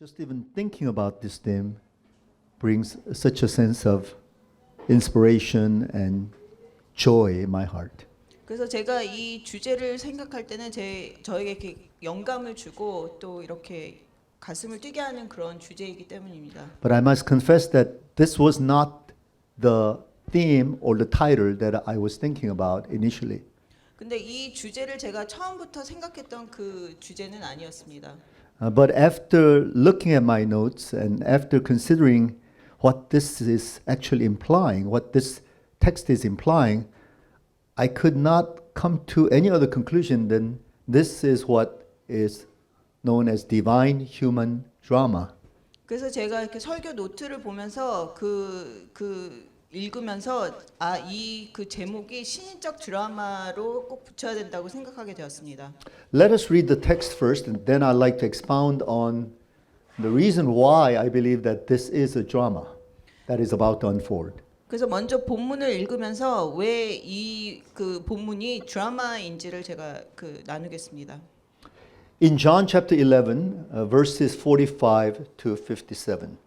Just even thinking about this theme brings such a sense of inspiration and joy in my heart. 그래서 제가 이 주제를 생각할 때는 저에게 이렇게 영감을 주고 또 이렇게 가슴을 뛰게 하는 그런 주제이기 때문입니다. But I must confess that this was not the theme or the title that I was thinking about initially. 근데 이 주제를 제가 처음부터 생각했던 그 주제는 아니었습니다. But after looking at my notes and after considering what this is actually implying, what this text is implying, I could not come to any other conclusion than this is what is known as divine human drama. 그래서 제가 이렇게 설교 노트를 보면서 읽으면서 이 그 제목이 신인적 드라마로 꼭 붙여야 된다고 생각하게 되었습니다. Let us read the text first, and then I'd like to expound on the reason why I believe that this is a drama that is about to unfold. 그래서 먼저 본문을 읽으면서 왜 이 그 본문이 드라마인지를 제가 나누겠습니다. In John chapter 11, verses 45 to 57.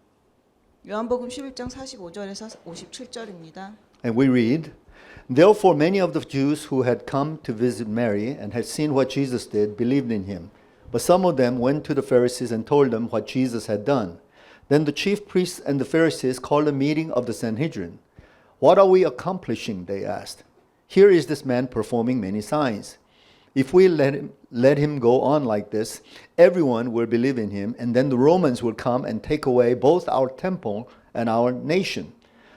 요한복음 11장 45절에서 57절입니다. And we read, Therefore many of the Jews who had come to visit Mary and had seen what Jesus did believed in him. But some of them went to the Pharisees and told them what Jesus had done. Then the chief priests and the Pharisees called a meeting of the Sanhedrin. What are we accomplishing? They asked. Here is this man performing many signs. If we let him go on like this, everyone will believe in him, and then the Romans will come and take away both our temple and our nation.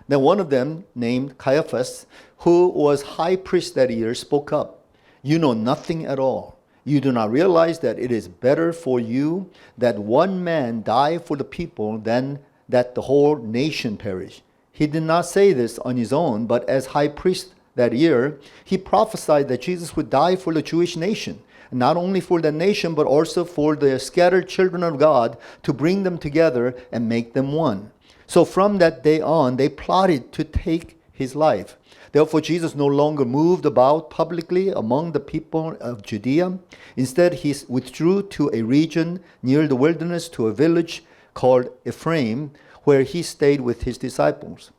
Then one of them, named Caiaphas, who was high priest that year, spoke up. You know nothing at all. You do not realize that it is better for you that one man die for the people than that the whole nation perish. He did not say this on his own, but as high priest that year, he prophesied that Jesus would die for the Jewish nation, and not only for the nation, but also for the scattered children of God, to bring them together and make them one. So from that day on, they plotted to take his life. Therefore, Jesus no longer moved about publicly among the people of Judea. Instead, he withdrew to a region near the wilderness, to a village called Ephraim, where he stayed with his disciples.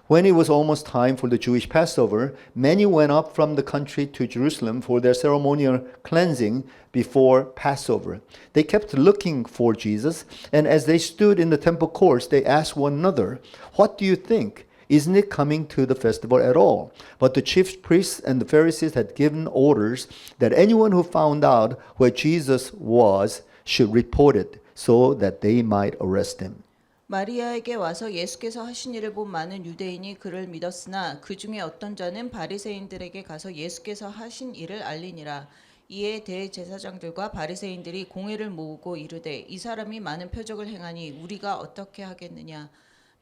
When it was almost time for the Jewish Passover, many went up from the country to Jerusalem for their ceremonial cleansing before Passover. They kept looking for Jesus, and as they stood in the temple courts, they asked one another, What do you think? Isn't it coming to the festival at all? But the chief priests and the Pharisees had given orders that anyone who found out where Jesus was should report it, so that they might arrest him. 마리아에게 와서 예수께서 하신 일을 본 많은 유대인이 그를 믿었으나 그 중에 어떤 자는 바리새인들에게 가서 예수께서 하신 일을 알리니라. 이에 대제사장들과 바리새인들이 공회를 모으고 이르되 이 사람이 많은 표적을 행하니 우리가 어떻게 하겠느냐.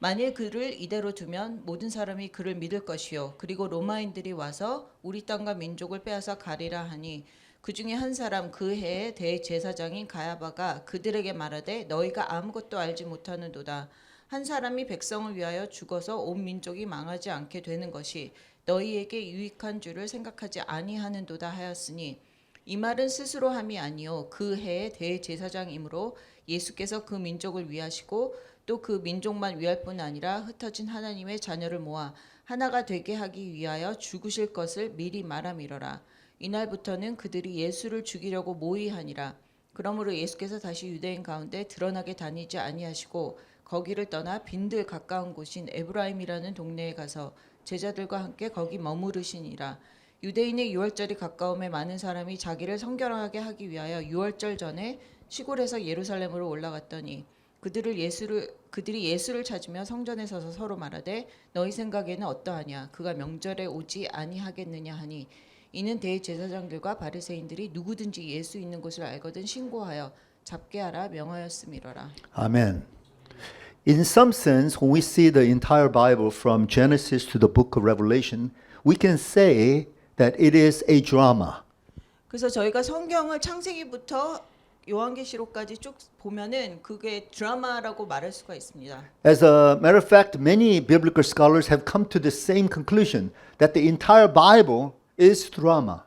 만일 그를 이대로 두면 모든 사람이 그를 믿을 것이요 그리고 로마인들이 와서 우리 땅과 민족을 빼앗아 가리라 하니 그 중에 한 사람 그 해의 대제사장인 가야바가 그들에게 말하되 너희가 아무것도 알지 못하는도다. 한 사람이 백성을 위하여 죽어서 온 민족이 망하지 않게 되는 것이 너희에게 유익한 줄을 생각하지 아니하는도다 하였으니 이 말은 스스로 함이 아니요 그 해의 대제사장이므로 예수께서 그 민족을 위하시고 또 그 민족만 위할 뿐 아니라 흩어진 하나님의 자녀를 모아 하나가 되게 하기 위하여 죽으실 것을 미리 말함이러라. 이날부터는 그들이 예수를 죽이려고 모의하니라. 그러므로 예수께서 다시 유대인 가운데 드러나게 다니지 아니하시고 거기를 떠나 빈들 가까운 곳인 에브라임이라는 동네에 가서 제자들과 함께 거기 머무르시니라. 유대인의 유월절이 가까움에 많은 사람이 자기를 성결하게 하기 위하여 유월절 전에 시골에서 예루살렘으로 올라갔더니 그들이 예수를 찾으며 성전에 서서 서로 말하되 너희 생각에는 어떠하냐 그가 명절에 오지 아니하겠느냐 하니 이는 대제사장들과 바리새인들이 누구든지 예수 있는 곳을 알거든 신고하여 잡게 하라 명하였음이로라. Amen. In some sense, when we see the entire Bible from Genesis to the book of Revelation, we can say that it is a drama. 그래서 저희가 성경을 창세기부터 요한계시록까지 쭉 보면은 그게 드라마라고 말할 수가 있습니다. As a matter of fact, many biblical scholars have come to the same conclusion that the entire Bible is drama.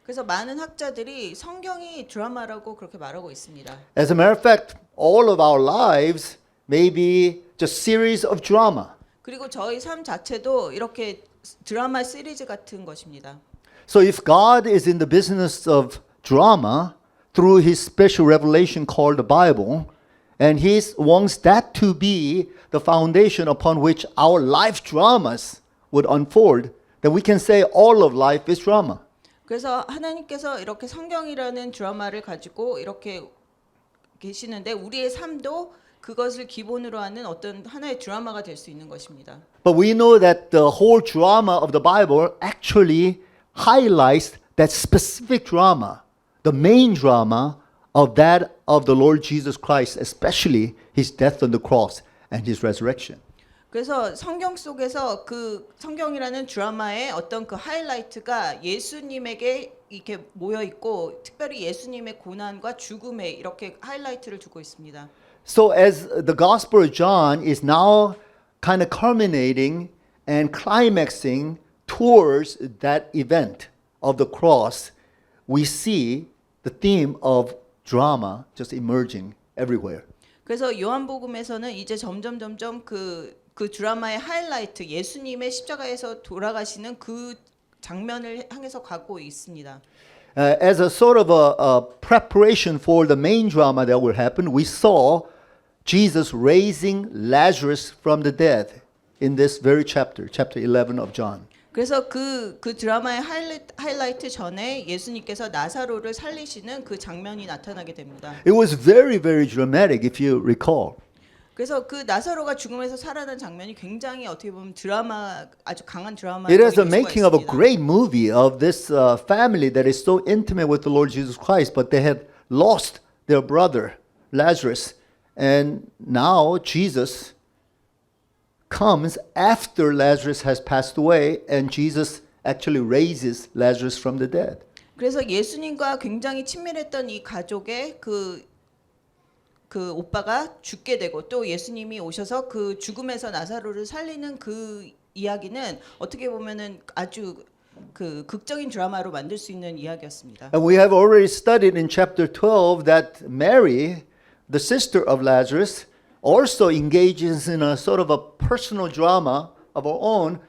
그래서 많은 학자들이 성경이 드라마라고 그렇게 말하고 있습니다. As a matter of fact, all of our lives may be just series of drama. 그리고 저희 삶 자체도 이렇게 드라마 시리즈 같은 것입니다. So if God is in the business of drama through his special revelation called the Bible, and he wants that to be the foundation upon which our life dramas would unfold, then we can say all of life is drama. 그래서 하나님께서 이렇게 성경이라는 드라마를 가지고 이렇게 계시는데 우리의 삶도 그것을 기본으로 하는 어떤 하나의 드라마가 될 수 있는 것입니다. But we know that the whole drama of the Bible actually highlights that specific drama, the main drama of that of the Lord Jesus Christ, especially his death on the cross and his resurrection. 그래서 성경 속에서 그 성경이라는 드라마의 어떤 그 하이라이트가 예수님에게 이렇게 모여 있고 특별히 예수님의 고난과 죽음에 이렇게 하이라이트를 두고 있습니다. So as the Gospel of John is now kind of culminating and climaxing towards that event of the cross, we see the theme of drama just emerging everywhere. 그래서 요한복음에서는 이제 점점 그 드라마의 하이라이트 예수님의 십자가에서 돌아가시는 그 장면을 향해서 가고 있습니다. As a sort of a preparation for the main drama that will happen, we saw Jesus raising Lazarus from the dead in this very chapter, chapter 11 of John. 그래서 그 드라마의 하이라이트 전에 예수님께서 나사로를 살리시는 그 장면이 나타나게 됩니다. It was very, very dramatic, if you recall. 그래서 그 나사로가 죽음에서 살아난 장면이 굉장히 어떻게 보면 드라마 아주 강한 드라마. It is a making of a great movie of this family that is so intimate with the Lord Jesus Christ, but they had lost their brother, Lazarus. And now Jesus comes after Lazarus has passed away, and Jesus actually raises Lazarus from the dead. 그래서 예수님과 굉장히 친밀했던 이 가족의 그 오빠가 죽게 되고 또 예수님이 오셔서 그 죽음에서 나사로를 살리는 그 이야기는 어떻게 보면은 아주 그 극적인 드라마로 만들 수 있는 이야기였습니다. And we have already studied in chapter 12 that Mary, the sister of Lazarus, also engages in a sort of a personal drama of her own,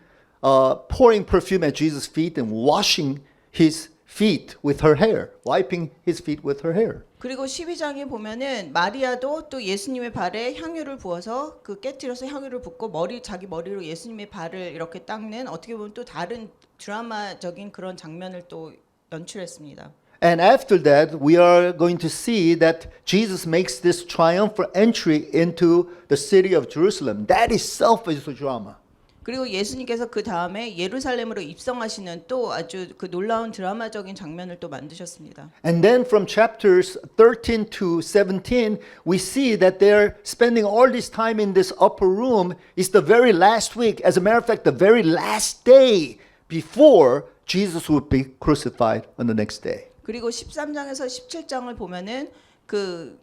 pouring perfume at Jesus' feet and washing his feet with her hair, wiping his feet with her hair. 그리고 12장에 보면은 마리아도 또 예수님의 발에 향유를 부어서 그 깨뜨려서 향유를 붓고 자기 머리로 예수님의 발을 이렇게 닦는 어떻게 보면 또 다른 드라마적인 그런 장면을 또 연출했습니다. And after that, we are going to see that Jesus makes this triumphal entry into the city of Jerusalem. That itself is a drama. 그리고 예수님께서 그 다음에 예루살렘으로 입성하시는 또 아주 그 놀라운 드라마적인 장면을 또 만드셨습니다. And then from chapters 13 to 17, we see that they're spending all this time in this upper room. It's the very last week. As a matter of fact, the very last day before Jesus would be crucified on the next day. 그리고 13장에서 17장을 보면은 그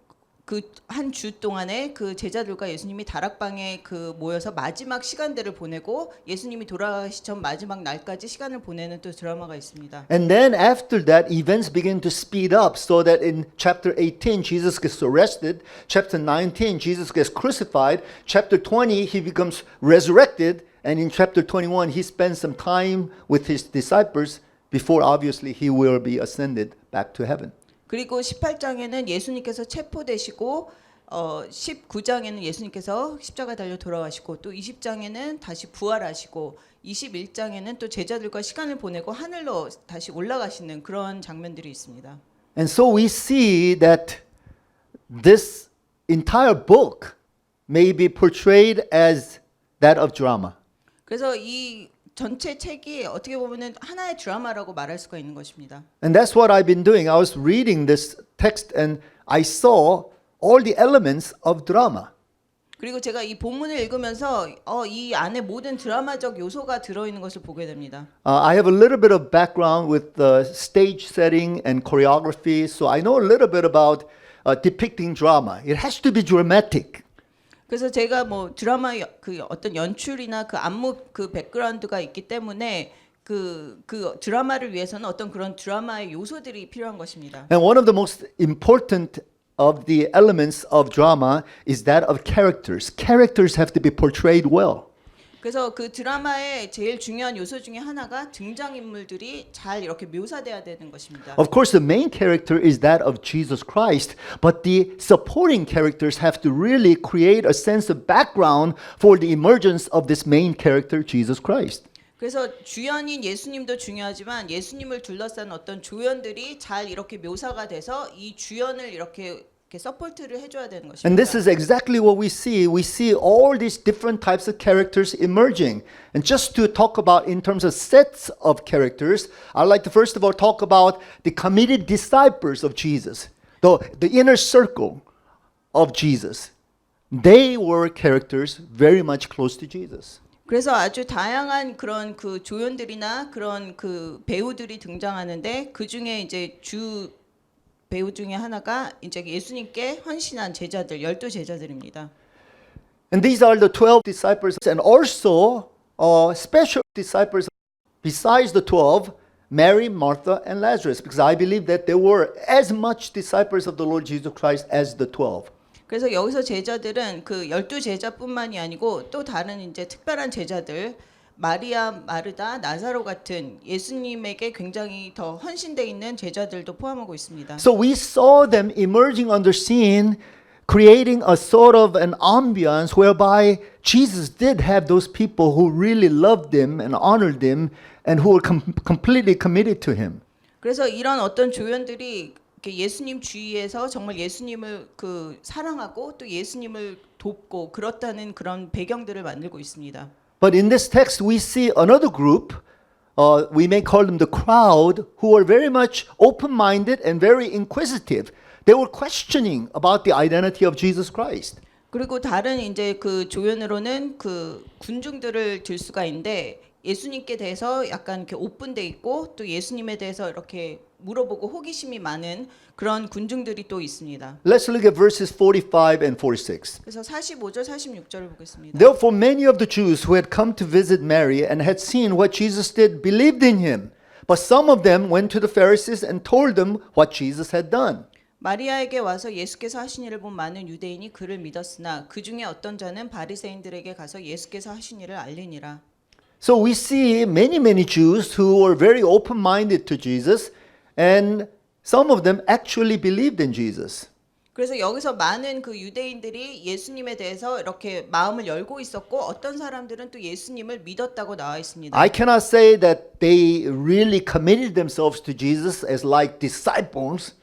한 주 동안에 그 제자들과 예수님이 다락방에 그 모여서 마지막 시간들을 보내고 예수님이 돌아가시 전 마지막 날까지 시간을 보내는 또 드라마가 있습니다. And then after that, events begin to speed up so that in chapter 18, Jesus gets arrested. Chapter 19, Jesus gets crucified. Chapter 20, he becomes resurrected. And in chapter 21, he spends some time with his disciples before obviously he will be ascended back to heaven. 그리고 18장에는 예수님께서 체포되시고 19장에는 예수님께서 십자가 달려 돌아가시고 또 20장에는 다시 부활하시고 21장에는 또 제자들과 시간을 보내고 하늘로 다시 올라가시는 그런 장면들이 있습니다. And so we see that this entire book may be portrayed as that of drama. 그래서 이 전체 책이 어떻게 보면은 하나의 드라마라고 말할 수가 있는 것입니다. And that's what I've been doing. I was reading this text and I saw all the elements of drama. 그리고 제가 이 본문을 읽으면서 이 안에 모든 드라마적 요소가 들어있는 것을 보게 됩니다. I have a little bit of background with the stage setting and choreography, so I know a little bit about depicting drama. It has to be dramatic. 그래서 제가 뭐 드라마 그 어떤 연출이나 그 안무 그 백그라운드가 있기 때문에 그 드라마를 위해서는 어떤 그런 드라마의 요소들이 필요한 것입니다. And one of the most important of the elements of drama is that of characters. Characters have to be portrayed well. 그래서 그 드라마의 제일 중요한 요소 중에 하나가 등장인물들이 잘 이렇게 묘사돼야 되는 것입니다. Of course, the main character is that of Jesus Christ, but the supporting characters have to really create a sense of background for the emergence of this main character, Jesus Christ. 그래서 주연인 예수님도 중요하지만 예수님을 둘러싼 어떤 조연들이 잘 이렇게 묘사가 돼서 이 주연을 이렇게 서포트를 해줘야 되는 것입니다. And this is exactly what we see. We see all these different types of characters emerging. And just to talk about in terms of sets of characters, I'd like to first of all talk about the committed disciples of Jesus, the inner circle of Jesus. They were characters very much close to Jesus. 그래서 아주 다양한 그런 그 조연들이나 그런 그 배우들이 등장하는데 그 중에 이제 주 배우 중에 하나가 이제 예수님께 헌신한 제자들, 12 제자들입니다. And these are the 12 disciples and also special disciples besides the 12, Mary, Martha, and Lazarus, because I believe that there were as much disciples of the Lord Jesus Christ as the 12. 그래서 여기서 제자들은 그 12 제자뿐만이 아니고 또 다른 이제 특별한 제자들 마리아, 마르다, 나사로 같은 예수님에게 굉장히 더 헌신돼 있는 제자들도 포함하고 있습니다. So we saw them emerging on the scene, creating a sort of an ambiance whereby Jesus did have those people who really loved him and honored him and who were completely committed to him. 그래서 이런 어떤 조연들이 예수님 주위에서 정말 예수님을 그 사랑하고 또 예수님을 돕고 그렇다는 그런 배경들을 만들고 있습니다. But in this text, we see another group, we may call them the crowd, who are very much open-minded and very inquisitive. They were questioning about the identity of Jesus Christ. 그리고 다른 이제 그 조연으로는 그 군중들을 들 수가 있는데 예수님께 대해서 약간 이렇게 오픈돼 있고 또 예수님에 대해서 이렇게 물어보고 호기심이 많은 그런 군중들이 또 있습니다. Let's look at verses 45 and 46. 그래서 45절, 46절을 보겠습니다. Therefore, many of the Jews who had come to visit Mary and had seen what Jesus did believed in him. But some of them went to the Pharisees and told them what Jesus had done. 마리아에게 와서 예수께서 하신 일을 본 많은 유대인이 그를 믿었으나 그 중에 어떤 자는 바리새인들에게 가서 예수께서 하신 일을 알리니라. So we see many Jews who were very open-minded to Jesus, and some of them actually believed in Jesus. 그래서 여기서 많은 그 유대인들이 예수님에 대해서 이렇게 마음을 열고 있었고 어떤 사람들은 또 예수님을 믿었다고 나와 있습니다. I cannot say that they really committed themselves to Jesus as like disciples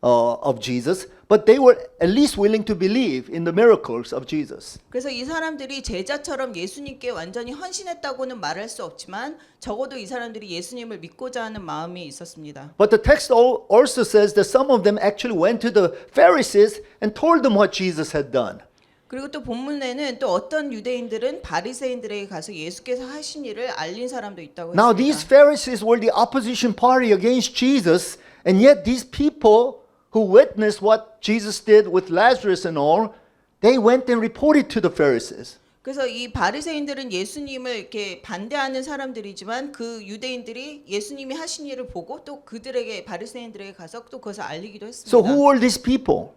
of Jesus, but they were at least willing to believe in the miracles of Jesus. 그래서 이 사람들이 제자처럼 예수님께 완전히 헌신했다고는 말할 수 없지만 적어도 이 사람들이 예수님을 믿고자 하는 마음이 있었습니다. But the text also says that some of them actually went to the Pharisees and told them what Jesus had done. 그리고 또 본문에는 또 어떤 유대인들은 바리새인들에게 가서 예수께서 하신 일을 알린 사람도 있다고 Now 했습니다. these Pharisees were the opposition party against Jesus, and yet these people who witnessed what Jesus did with Lazarus and all, they went and reported to the Pharisees. 그래서 이 바리새인들은 예수님을 이렇게 반대하는 사람들이지만 그 유대인들이 예수님이 하신 일을 보고 또 그들에게 바리새인들에게 가서 또 그것을 알리기도 했습니다. So who were these people?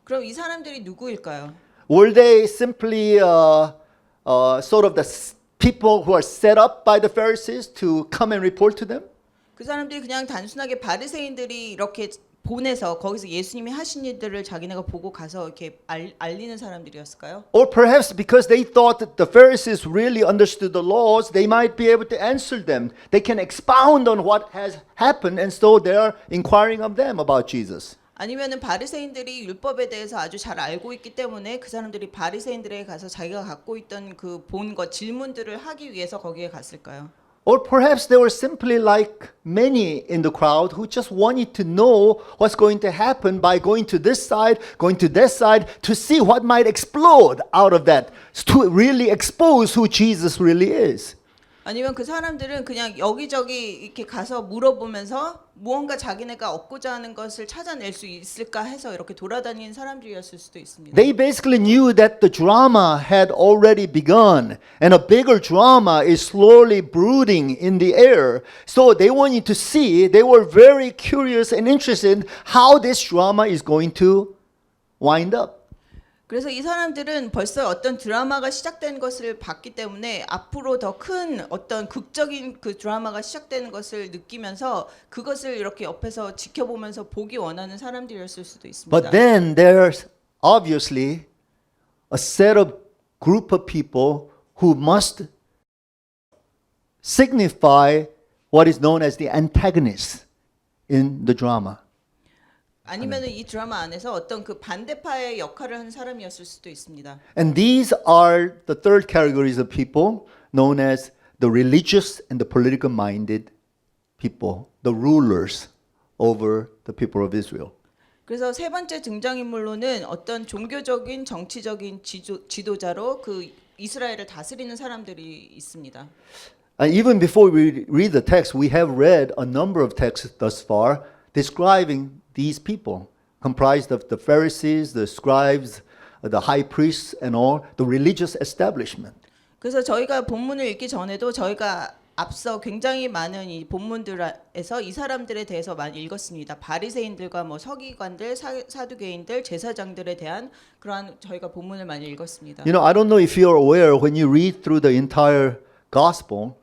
그럼 이 사람들이 누구일까요? Were they simply sort of the people who are set up by the Pharisees to come and report to them? 그 사람들이 그냥 단순하게 바리새인들이 이렇게 보내서 거기서 예수님이 하신 일들을 자기네가 보고 가서 이렇게 알리는 사람들이었을까요? Or perhaps because they thought that the Pharisees really understood the laws, they might be able to answer them. They can expound on what has happened, and so they are inquiring of them about Jesus. 아니면은 바리새인들이 율법에 대해서 아주 잘 알고 있기 때문에 그 사람들이 바리새인들에게 가서 자기가 갖고 있던 그 본 것 질문들을 하기 위해서 거기에 갔을까요? Or perhaps they were simply like many in the crowd who just wanted to know what's going to happen by going to this side, going to that side, to see what might explode out of that, to really expose who Jesus really is. 아니면 그 사람들은 그냥 여기저기 이렇게 가서 물어보면서 무언가 자기네가 얻고자 하는 것을 찾아낼 수 있을까 해서 이렇게 돌아다니는 사람들이었을 수도 있습니다. They basically knew that the drama had already begun and a bigger drama is slowly brooding in the air. So they wanted to see, they were very curious and interested in how this drama is going to wind up. 그래서 이 사람들은 벌써 어떤 드라마가 시작된 것을 봤기 때문에 앞으로 더 큰 어떤 극적인 그 드라마가 시작되는 것을 느끼면서 그것을 이렇게 옆에서 지켜보면서 보기 원하는 사람들이었을 수도 있습니다. But then there's obviously a set of group of people who must signify what is known as the antagonist in the drama. 아니면은 이 드라마 안에서 어떤 그 반대파의 역할을 하는 사람이었을 수도 있습니다. And these are the third categories of people known as the religious and the political minded people, the rulers over the people of Israel. 그래서 세 번째 등장인물로는 어떤 종교적인 정치적인 지도자로 그 이스라엘을 다스리는 사람들이 있습니다. And even before we read the text, we have read a number of texts thus far describing these people, comprised of the Pharisees, the scribes, the high priests, and all the religious establishment. 그래서 저희가 본문을 읽기 전에도 저희가 앞서 굉장히 많은 이 본문들에서 이 사람들에 대해서 많이 읽었습니다. 바리새인들과 뭐 서기관들, 사두개인들, 제사장들에 대한 그러한 저희가 본문을 많이 읽었습니다. You know, I don't know if you're aware when you read through the entire gospel,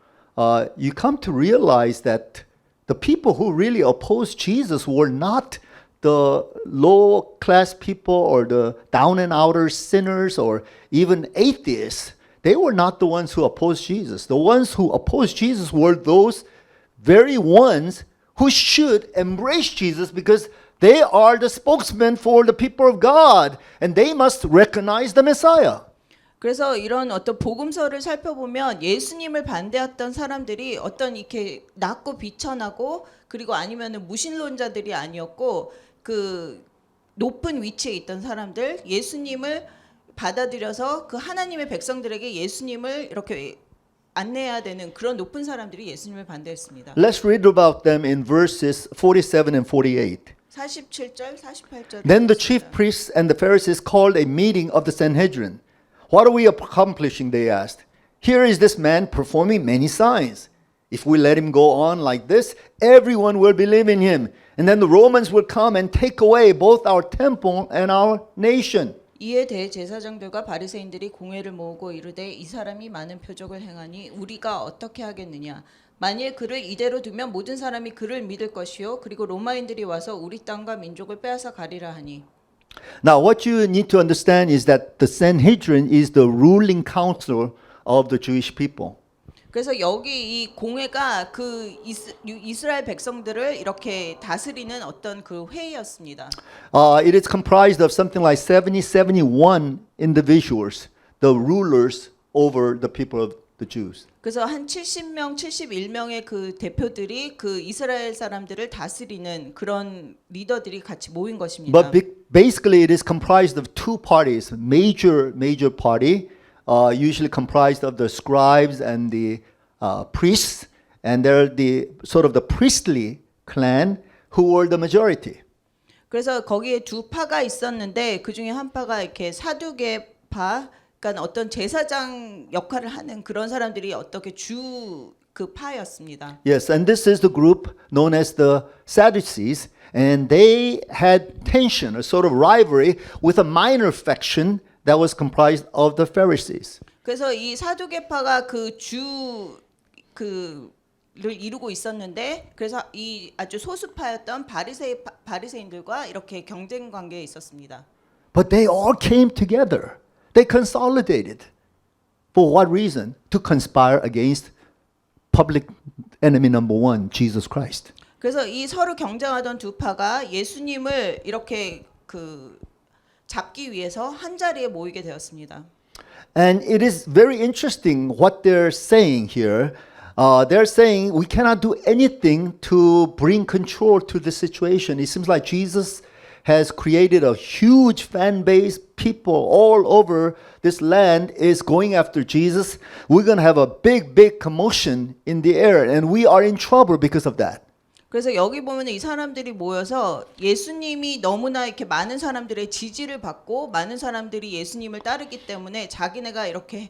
you come to realize that the people who really opposed Jesus were not the low class people or the down and outer sinners or even atheists. They were not the ones who opposed Jesus. The ones who opposed Jesus were those very ones who should embrace Jesus because they are the spokesmen for the people of God and they must recognize the Messiah. 그래서 이런 어떤 복음서를 살펴보면 예수님을 반대했던 사람들이 어떤 이렇게 낮고 비천하고 그리고 아니면은 무신론자들이 아니었고 그 높은 위치에 있던 사람들, 예수님을 받아들여서 그 하나님의 백성들에게 예수님을 이렇게 안내해야 되는 그런 높은 사람들이 예수님을 반대했습니다. Let's read about them in verses 47 and 48. 47절, 48절. Then the chief priests and the Pharisees called a meeting of the Sanhedrin. What are we accomplishing? They asked. Here is this man performing many signs. If we let him go on like this, everyone will believe in him. And then the Romans will come and take away both our temple and our nation. 이에 대해 제사장들과 바리새인들이 공회를 모으고 이르되 이 사람이 많은 표적을 행하니 우리가 어떻게 하겠느냐. 만일 그를 이대로 두면 모든 사람이 그를 믿을 것이요 그리고 로마인들이 와서 우리 땅과 민족을 빼앗아 가리라 하니. Now, what you need to understand is that the Sanhedrin is the ruling council of the Jewish people. 그래서 여기 이 공회가 그 이스라엘 백성들을 이렇게 다스리는 어떤 그 회의였습니다. It is comprised of something like 71 individuals, the rulers over the people of the Jews. 그래서 한 70명, 71명의 그 대표들이 그 이스라엘 사람들을 다스리는 그런 리더들이 같이 모인 것입니다. But basically, it is comprised of two parties, major party, usually comprised of the scribes and the priests, and they're the sort of the priestly clan who were the majority. 그래서 거기에 두 파가 있었는데 그 중에 한 파가 이렇게 사두개파, 그러니까 어떤 제사장 역할을 하는 그런 사람들이 어떻게 그 파였습니다. Yes, and this is the group known as the Sadducees, and they had tension, a sort of rivalry with a minor faction that was comprised of the Pharisees. 그래서 이 사두개파가 를 이루고 있었는데 그래서 이 아주 소수파였던 바리새인들과 이렇게 경쟁 관계에 있었습니다. But they all came together. They consolidated. For what reason? To conspire against public enemy number one, Jesus Christ. 그래서 이 서로 경쟁하던 두 파가 예수님을 이렇게 잡기 위해서 한 자리에 모이게 되었습니다. And it is very interesting what they're saying here. They're saying we cannot do anything to bring control to the situation. It seems like Jesus has created a huge fan base. People all over this land is going after Jesus. We're going to have a big commotion in the air, and we are in trouble because of that. 그래서 여기 보면 이 사람들이 모여서 예수님이 너무나 이렇게 많은 사람들의 지지를 받고 많은 사람들이 예수님을 따르기 때문에 자기네가 이렇게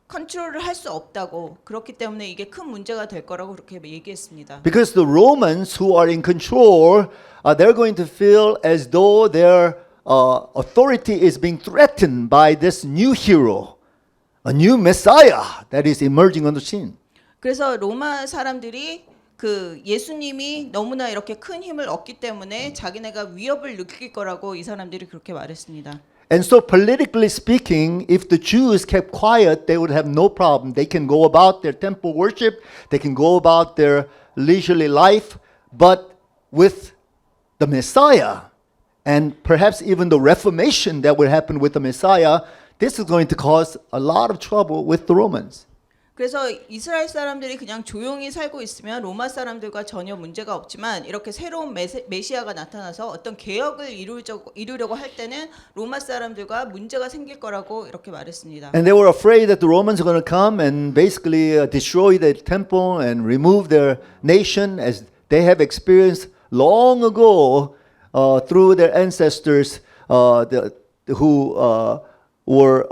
컨트롤을 할 수 없다고 그렇기 때문에 이게 큰 문제가 될 거라고 그렇게 얘기했습니다. Because the Romans who are in control, they're going to feel as though they're authority is being threatened by this new hero, a new Messiah that is emerging on the scene. 그래서 로마 사람들이 그 예수님이 너무나 이렇게 큰 힘을 얻기 때문에 자기네가 위협을 느낄 거라고 이 사람들이 그렇게 말했습니다. And so, politically speaking, if the Jews kept quiet, they would have no problem. They can go about their temple worship, they can go about their leisurely life, but with the Messiah, and perhaps even the Reformation that would happen with the Messiah, this is going to cause a lot of trouble with the Romans. 그래서 이스라엘 사람들이 그냥 조용히 살고 있으면 로마 사람들과 전혀 문제가 없지만 이렇게 새로운 메시아가 나타나서 어떤 개혁을 이루려고 할 때는 로마 사람들과 문제가 생길 거라고 이렇게 말했습니다. And they were afraid that the Romans are going to come and basically destroy the temple and remove their nation as they have experienced long ago through their ancestors who were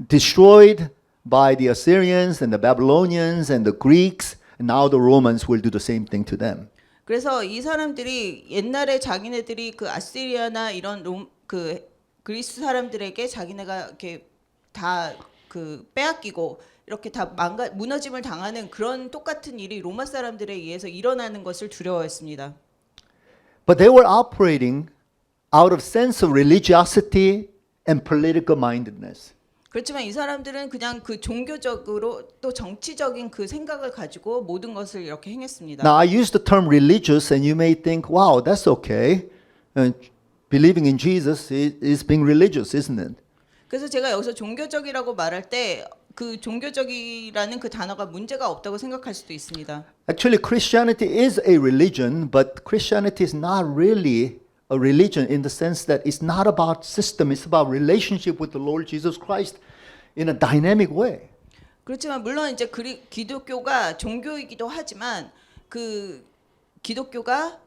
destroyed by the Assyrians and the Babylonians and the Greeks. And now the Romans will do the same thing to them. 그래서 이 사람들이 옛날에 자기네들이 그 아시리아나 이런 그 그리스 사람들에게 자기네가 이렇게 다 그 빼앗기고 이렇게 다 무너짐을 당하는 그런 똑같은 일이 로마 사람들에 의해서 일어나는 것을 두려워했습니다. But they were operating out of sense of religiosity and political mindedness. 그렇지만 이 사람들은 그냥 그 종교적으로 또 정치적인 그 생각을 가지고 모든 것을 이렇게 행했습니다. Now I use the term religious and you may think, wow, that's okay. Believing in Jesus is being religious, isn't it? 그래서 제가 여기서 종교적이라고 말할 때 그 종교적이라는 그 단어가 문제가 없다고 생각할 수도 있습니다. Actually, Christianity is a religion, but Christianity is not really a religion in the sense that it's not about system, it's about relationship with the Lord Jesus Christ in a dynamic way. 그렇지만 물론 이제 기독교가 종교이기도 하지만 그 기독교가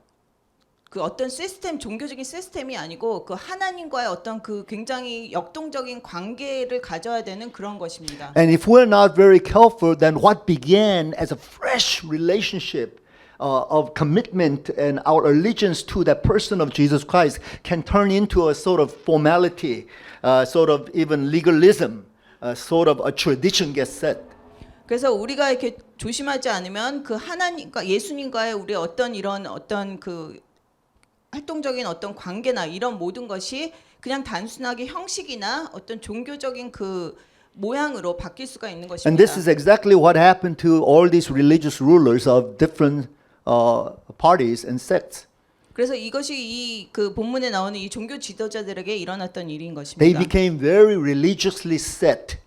그 어떤 시스템 종교적인 시스템이 아니고 그 하나님과의 어떤 그 굉장히 역동적인 관계를 가져야 되는 그런 것입니다. And if we're not very careful, then what began as a fresh relationship of commitment and our allegiance to that person of Jesus Christ can turn into a sort of formality, sort of even legalism, sort of a tradition gets set. 그래서 우리가 이렇게 조심하지 않으면 그 하나님과 예수님과의 우리 어떤 이런 어떤 그 활동적인 어떤 관계나 이런 모든 것이 그냥 단순하게 형식이나 어떤 종교적인 그 모양으로 바뀔 수가 있는 것입니다. And this is exactly what happened to all these religious rulers of different parties and sects. 그래서 이것이 이 그 본문에 나오는 이 종교 지도자들에게 일어났던 일인 것입니다. They became very religiously set.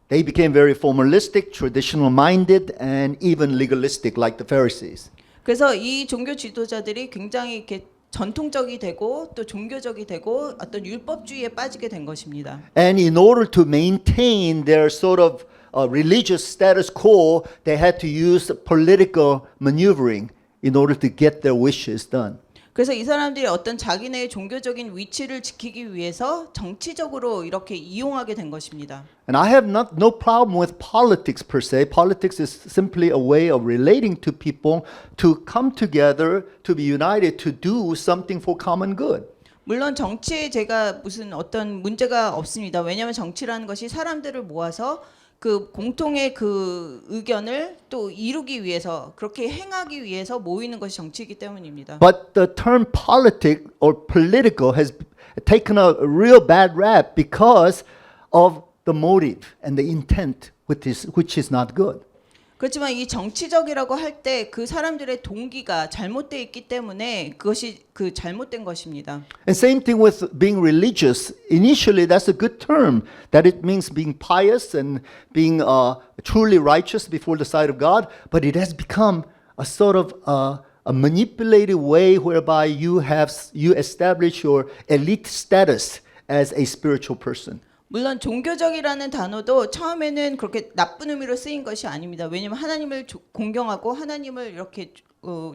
They became very formalistic, traditional minded, and even legalistic like the Pharisees. 그래서 이 종교 지도자들이 굉장히 이렇게 전통적이 되고 또 종교적이 되고 어떤 율법주의에 빠지게 된 것입니다. And in order to maintain their sort of religious status quo, they had to use political maneuvering in order to get their wishes done. 그래서 이 사람들이 어떤 자기네의 종교적인 위치를 지키기 위해서 정치적으로 이렇게 이용하게 된 것입니다. And I have no problem with politics per se. Politics is simply a way of relating to people to come together, to be united, to do something for common good. 물론 정치에 제가 무슨 어떤 문제가 없습니다. 왜냐하면 정치라는 것이 사람들을 모아서 그 공통의 그 의견을 또 이루기 위해서 그렇게 행하기 위해서 모이는 것이 정치이기 때문입니다. But the term politic or political has taken a real bad rap because of the motive and the intent, which is not good. 그렇지만 이 정치적이라고 할 때 그 사람들의 동기가 잘못되어 있기 때문에 그것이 그 잘못된 것입니다. And same thing with being religious. Initially, that's a good term, that it means being pious and being truly righteous before the sight of God. But it has become a sort of a manipulated way whereby you establish your elite status as a spiritual person. 물론 종교적이라는 단어도 처음에는 그렇게 나쁜 의미로 쓰인 것이 아닙니다. 왜냐하면 하나님을 공경하고 하나님을 이렇게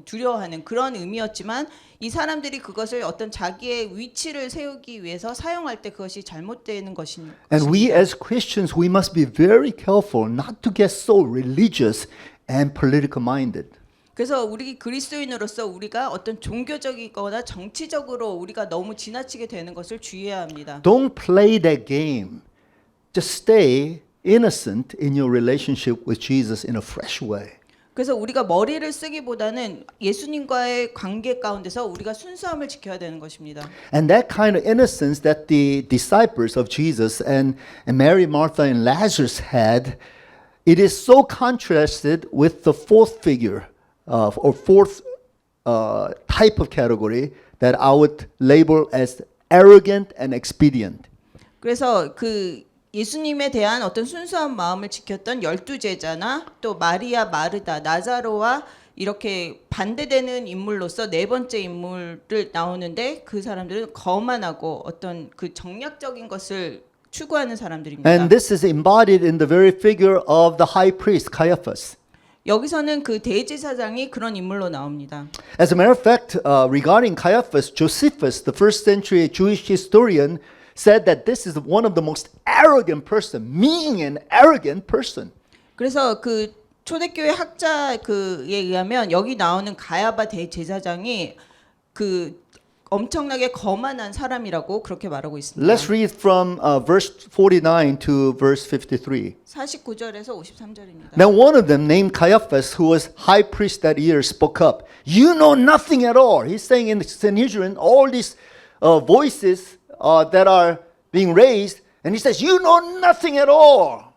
두려워하는 그런 의미였지만 이 사람들이 그것을 어떤 자기의 위치를 세우기 위해서 사용할 때 그것이 잘못되는 것인 And we as Christians, we must be very careful not to get so religious and political minded. 그래서 우리 그리스도인으로서 우리가 어떤 종교적이거나 정치적으로 우리가 너무 지나치게 되는 것을 주의해야 합니다. Don't play that game. Just stay innocent in your relationship with Jesus in a fresh way. 그래서 우리가 머리를 쓰기보다는 예수님과의 관계 가운데서 우리가 순수함을 지켜야 되는 것입니다. And that kind of innocence that the disciples of Jesus and Mary, Martha, and Lazarus had, it is so contrasted with the fourth figure or fourth type of category that I would label as arrogant and expedient. 그래서 그 예수님에 대한 어떤 순수한 마음을 지켰던 12제자나 또 마리아, 마르다, 나자로와 이렇게 반대되는 인물로서 네 번째 인물을 나오는데 그 사람들은 거만하고 어떤 그 정략적인 것을 추구하는 사람들입니다. And this is embodied in the very figure of the high priest, Caiaphas. 여기서는 그 대제사장이 그런 인물로 나옵니다. As a matter of fact, regarding Caiaphas, Josephus, the first century Jewish historian, said that this is one of the most arrogant person, mean and arrogant person. 그래서 그 초대교회 학자 그에 의하면 여기 나오는 가야바 대제사장이 그 엄청나게 거만한 사람이라고 그렇게 말하고 있습니다. Let's read from verse 49 to verse 53. 49절에서 53절입니다. Now one of them, named Caiaphas, who was high priest that year, spoke up. You know nothing at all. He's saying in the Sanhedrin, all these voices that are being raised, and he says, you know nothing at all.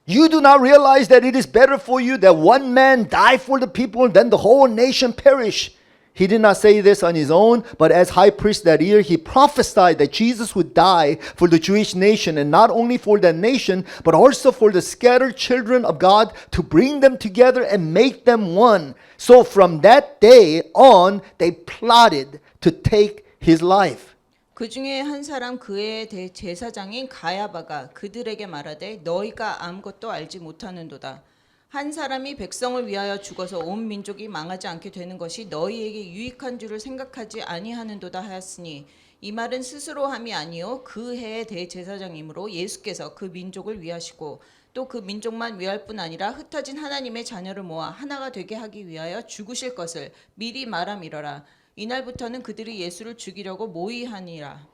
You do not realize that it is better for you that one man die for the people than the whole nation perish. He did not say this on his own, but as high priest that year, he prophesied that Jesus would die for the Jewish nation, and not only for that nation, but also for the scattered children of God, to bring them together and make them one. So from that day on, they plotted to take his life. 그 중에 한 사람 그의 대제사장인 가야바가 그들에게 말하되 너희가 아무것도 알지 못하는도다. 한 사람이 백성을 위하여 죽어서 온 민족이 망하지 않게 되는 것이 너희에게 유익한 줄을 생각하지 아니하는도다 하였으니 이 말은 스스로 함이 아니요 그 해의 대제사장이므로 예수께서 그 민족을 위하시고 또 그 민족만 위할 뿐 아니라 흩어진 하나님의 자녀를 모아 하나가 되게 하기 위하여 죽으실 것을 미리 말함이러라. 이날부터는 그들이 예수를 죽이려고 모의하니라.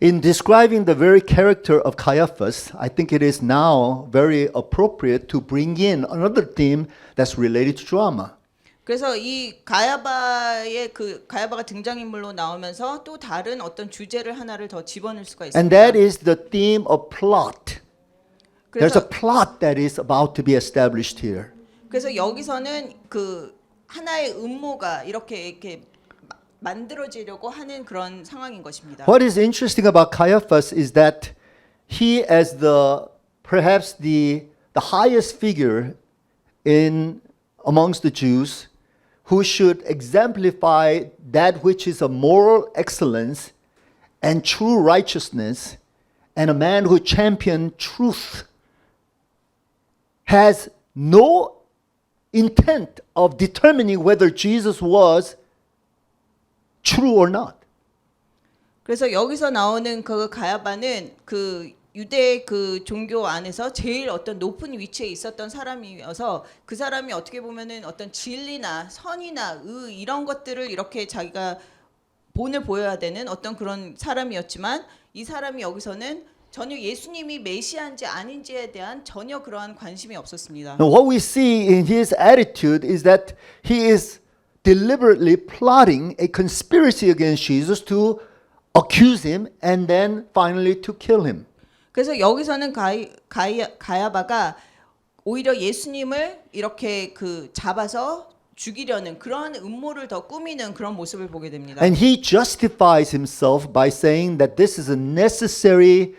In describing the very character of Caiaphas, I think it is now very appropriate to bring in another theme that's related to drama. 그래서 이 가야바가 등장인물로 나오면서 또 다른 어떤 주제를 하나를 더 집어넣을 수가 있습니다. And that is the theme of plot. There's a 그래서 plot that is about to be established here. 그래서 여기서는 그 하나의 음모가 이렇게 만들어지려고 하는 그런 상황인 것입니다. What is interesting about Caiaphas is that he, as perhaps the highest figure in amongst the Jews, who should exemplify that which is a moral excellence and true righteousness, and a man who championed truth, has no intent of determining whether Jesus was true or not. 그래서 여기서 나오는 그 가야바는 그 유대 그 종교 안에서 제일 어떤 높은 위치에 있었던 사람이어서 그 사람이 어떻게 보면은 어떤 진리나 선이나 의 이런 것들을 이렇게 자기가 본을 보여야 되는 어떤 그런 사람이었지만 이 사람이 여기서는 전혀 예수님이 메시아인지 아닌지에 대한 전혀 그러한 관심이 없었습니다. Now, what we see in his attitude is that he is deliberately plotting a conspiracy against Jesus to accuse him and then finally to kill him. 그래서 여기서는 가야바가 오히려 예수님을 이렇게 그 잡아서 죽이려는 그런 음모를 더 꾸미는 그런 모습을 보게 됩니다. And he justifies himself by saying that this is a necessary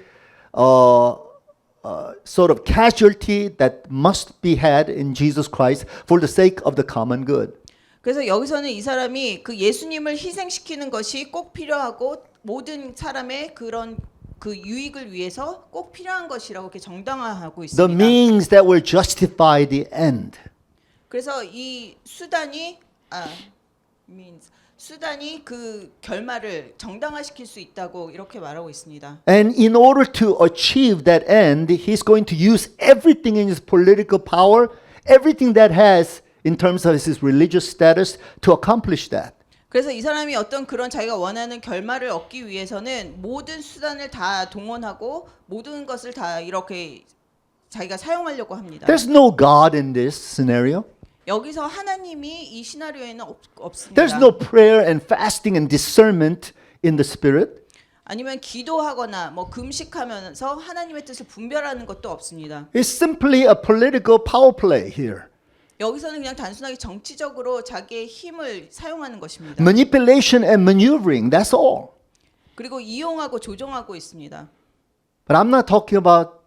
sort of casualty that must be had in Jesus Christ for the sake of the common good. 그래서 여기서는 이 사람이 그 예수님을 희생시키는 것이 꼭 필요하고 모든 사람의 그런 그 유익을 위해서 꼭 필요한 것이라고 이렇게 정당화하고 있습니다. The means that will justify the end. 그래서 이 수단이 그 결말을 정당화시킬 수 있다고 이렇게 말하고 있습니다. And in order to achieve that end, he's going to use everything in his political power, everything that has in terms of his religious status to accomplish that. 그래서 이 사람이 어떤 그런 자기가 원하는 결말을 얻기 위해서는 모든 수단을 다 동원하고 모든 것을 다 이렇게 자기가 사용하려고 합니다. There's no God in this scenario. 여기서 하나님이 이 시나리오에는 없습니다. There's no prayer and fasting and discernment in the spirit. 아니면 기도하거나 뭐 금식하면서 하나님의 뜻을 분별하는 것도 없습니다. It's simply a political power play here. 여기서는 그냥 단순하게 정치적으로 자기의 힘을 사용하는 것입니다. Manipulation and maneuvering, that's all. 그리고 이용하고 조종하고 있습니다. But I'm not talking about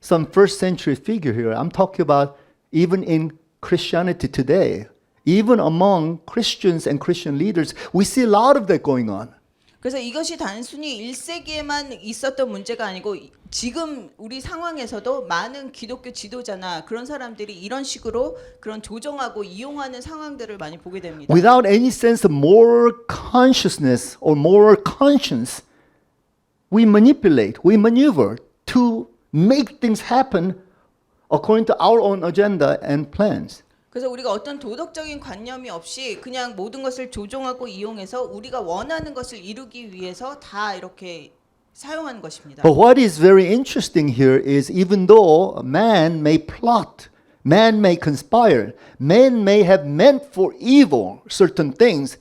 some first century figure here. I'm talking about even in Christianity today. Even among Christians and Christian leaders, we see a lot of that going on. 그래서 이것이 단순히 1세기에만 있었던 문제가 아니고 지금 우리 상황에서도 많은 기독교 지도자나 그런 사람들이 이런 식으로 그런 조정하고 이용하는 상황들을 많이 보게 됩니다. Without any sense of moral consciousness or moral conscience, we manipulate, we maneuver to make things happen according to our own agenda and plans. 그래서 우리가 어떤 도덕적인 관념이 없이 그냥 모든 것을 조종하고 이용해서 우리가 원하는 것을 이루기 위해서 다 이렇게 사용하는 것입니다. But what is very interesting here is even though man may plot, man may conspire, man may have meant for evil certain things,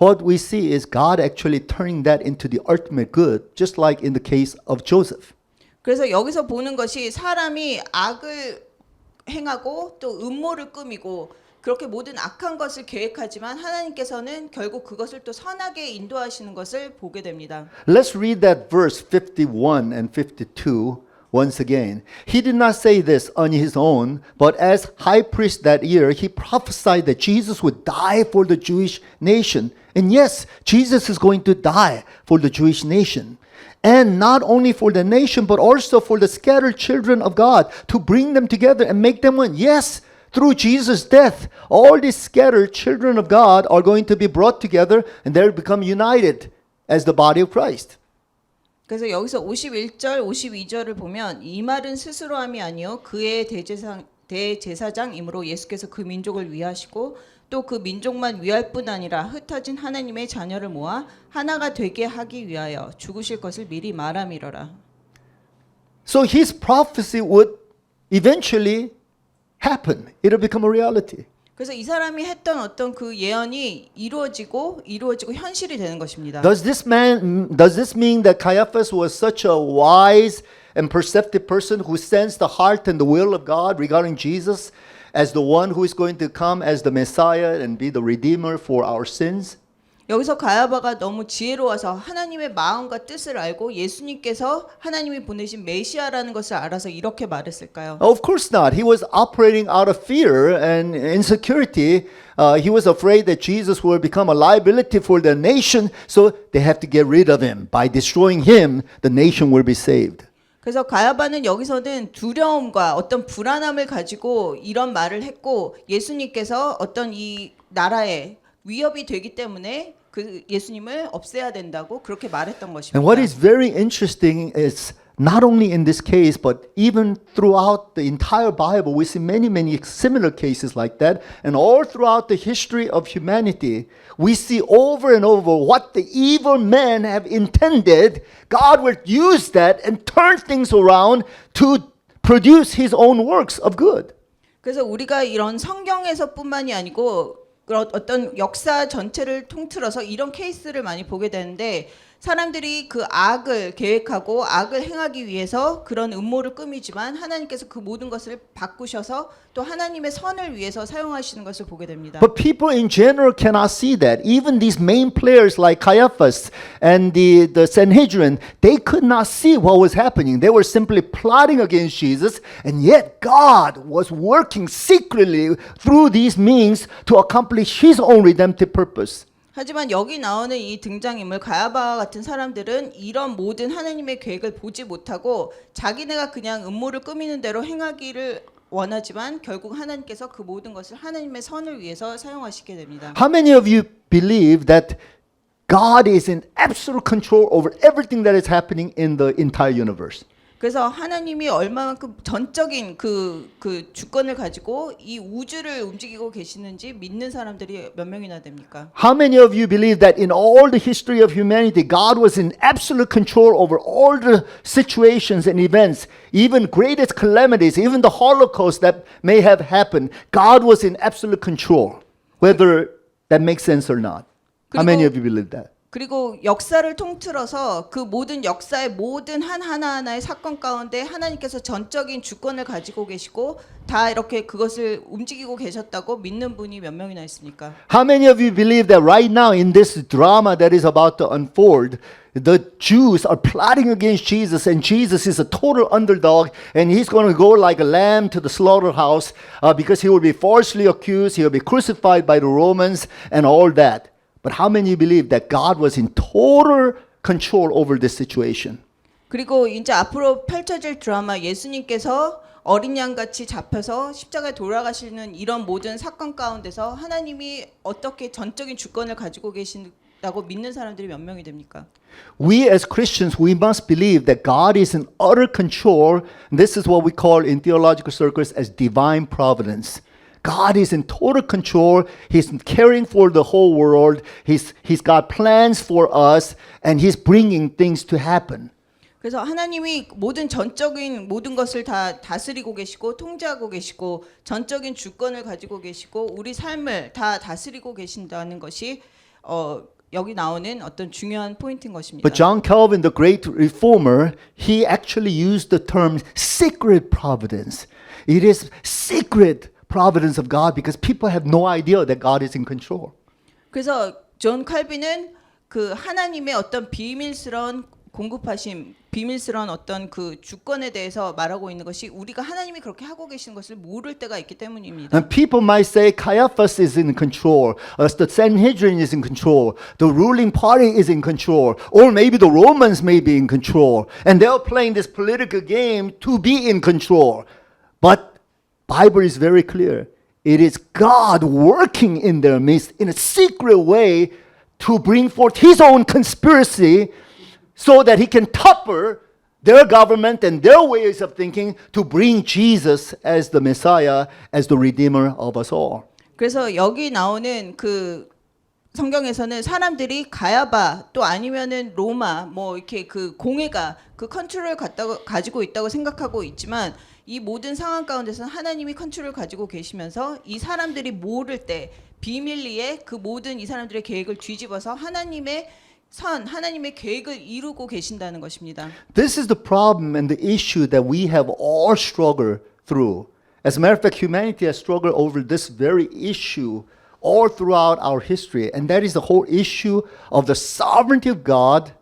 what we see is God actually turning that into the ultimate good, just like in the case of Joseph. 그래서 여기서 보는 것이 사람이 악을 행하고 또 음모를 꾸미고 그렇게 모든 악한 것을 계획하지만 하나님께서는 결국 그것을 또 선하게 인도하시는 것을 보게 됩니다. Let's read that verse 51 and 52 once again. He did not say this on his own, but as high priest that year, he prophesied that Jesus would die for the Jewish nation. And yes, Jesus is going to die for the Jewish nation. And not only for the nation, but also for the scattered children of God, to bring them together and make them one. Yes, through Jesus' death, all these scattered children of God are going to be brought together and they'll become united as the body of Christ. 그래서 여기서 51절, 52절을 보면 이 말은 스스로함이 아니요 그의 대제사장이므로 예수께서 그 민족을 위하시고 또 그 민족만 위할 뿐 아니라 흩어진 하나님의 자녀를 모아 하나가 되게 하기 위하여 죽으실 것을 미리 말함이러라. So his prophecy would eventually happen. It'll become a reality. 그래서 이 사람이 했던 어떤 그 예언이 이루어지고 현실이 되는 것입니다. Does this mean that Caiaphas was such a wise and perceptive person who sensed the heart and the will of God regarding Jesus as the one who is going to come as the Messiah and be the Redeemer for our sins? 여기서 가야바가 너무 지혜로워서 하나님의 마음과 뜻을 알고 예수님께서 하나님이 보내신 메시아라는 것을 알아서 이렇게 말했을까요? Of course not. He was operating out of fear and insecurity. He was afraid that Jesus will become a liability for the nation, so they have to get rid of him. By destroying him, the nation will be saved. 그래서 가야바는 여기서는 두려움과 어떤 불안함을 가지고 이런 말을 했고 예수님께서 어떤 이 나라에 위협이 되기 때문에 그 예수님을 없애야 된다고 그렇게 말했던 것입니다. And what is very interesting is not only in this case, but even throughout the entire Bible, we see many similar cases like that. And all throughout the history of humanity, we see over and over what the evil men have intended. God will use that and turn things around to produce His own works of good. 그래서 우리가 이런 성경에서뿐만이 아니고 어떤 역사 전체를 통틀어서 이런 케이스를 많이 보게 되는데 사람들이 그 악을 계획하고 악을 행하기 위해서 그런 음모를 꾸미지만 하나님께서 그 모든 것을 바꾸셔서 또 하나님의 선을 위해서 사용하시는 것을 보게 됩니다. But people in general cannot see that. Even these main players like Caiaphas and the Sanhedrin, they could not see what was happening. They were simply plotting against Jesus, and yet God was working secretly through these means to accomplish His own redemptive purpose. 하지만 여기 나오는 이 등장인물 가야바와 같은 사람들은 이런 모든 하나님의 계획을 보지 못하고 자기네가 그냥 음모를 꾸미는 대로 행하기를 원하지만 결국 하나님께서 그 모든 것을 하나님의 선을 위해서 사용하시게 됩니다. How many of you believe that God is in absolute control over everything that is happening in the entire universe? 그래서 하나님이 얼마만큼 전적인 그 주권을 가지고 이 우주를 움직이고 계시는지 믿는 사람들이 몇 명이나 됩니까? How many of you believe that in all the history of humanity, God was in absolute control over all the situations and events, even greatest calamities, even the Holocaust that may have happened? God was in absolute control, whether that makes sense or not. How many of you believe that? 그리고 역사를 통틀어서 그 모든 역사의 모든 하나하나의 사건 가운데 하나님께서 전적인 주권을 가지고 계시고 다 이렇게 그것을 움직이고 계셨다고 믿는 분이 몇 명이나 있습니까? How many of you believe that right now in this drama that is about to unfold, the Jews are plotting against Jesus and Jesus is a total underdog and he's going to go like a lamb to the slaughterhouse because he will be falsely accused, he will be crucified by the Romans and all that. But how many believe that God was in total control over this situation? 그리고 이제 앞으로 펼쳐질 드라마 예수님께서 어린 양같이 잡혀서 십자가에 돌아가시는 이런 모든 사건 가운데서 하나님이 어떻게 전적인 주권을 가지고 계신다고 믿는 사람들이 몇 명이 됩니까? We as Christians, we must believe that God is in utter control. This is what we call in theological circles as divine providence. God is in total control. He's caring for the whole world. He's got plans for us and he's bringing things to happen. 그래서 하나님이 전적인 모든 것을 다 다스리고 계시고 통제하고 계시고 전적인 주권을 가지고 계시고 우리 삶을 다 다스리고 계신다는 것이 여기 나오는 어떤 중요한 포인트인 것입니다. But John Calvin, the great reformer, he actually used the term secret providence. It is secret providence of God because people have no idea that God is in control. 그래서 존 칼빈은 그 하나님의 어떤 비밀스러운 공급하심, 비밀스러운 어떤 그 주권에 대해서 말하고 있는 것이 우리가 하나님이 그렇게 하고 계시는 것을 모를 때가 있기 때문입니다. And people might say Caiaphas is in control, the Sanhedrin is in control, the ruling party is in control, or maybe the Romans may be in control, and they're playing this political game to be in control. But Bible is very clear. It is God working in their midst in a secret way to bring forth his own conspiracy so that he can topple their government and their ways of thinking to bring Jesus as the Messiah, as the Redeemer of us all. 그래서 여기 나오는 그 성경에서는 사람들이 가야바 또 아니면은 로마 뭐 이렇게 그 공회가 그 컨트롤을 가지고 있다고 생각하고 있지만 이 모든 상황 가운데서 하나님이 컨트롤을 가지고 계시면서 이 사람들이 모를 때 비밀리에 그 모든 이 사람들의 계획을 뒤집어서 하나님의 계획을 이루고 계신다는 것입니다. This is the problem and the issue that we have all struggled through. As a matter of fact, humanity has struggled over this very issue all throughout our history, and that is the whole issue of the sovereignty of God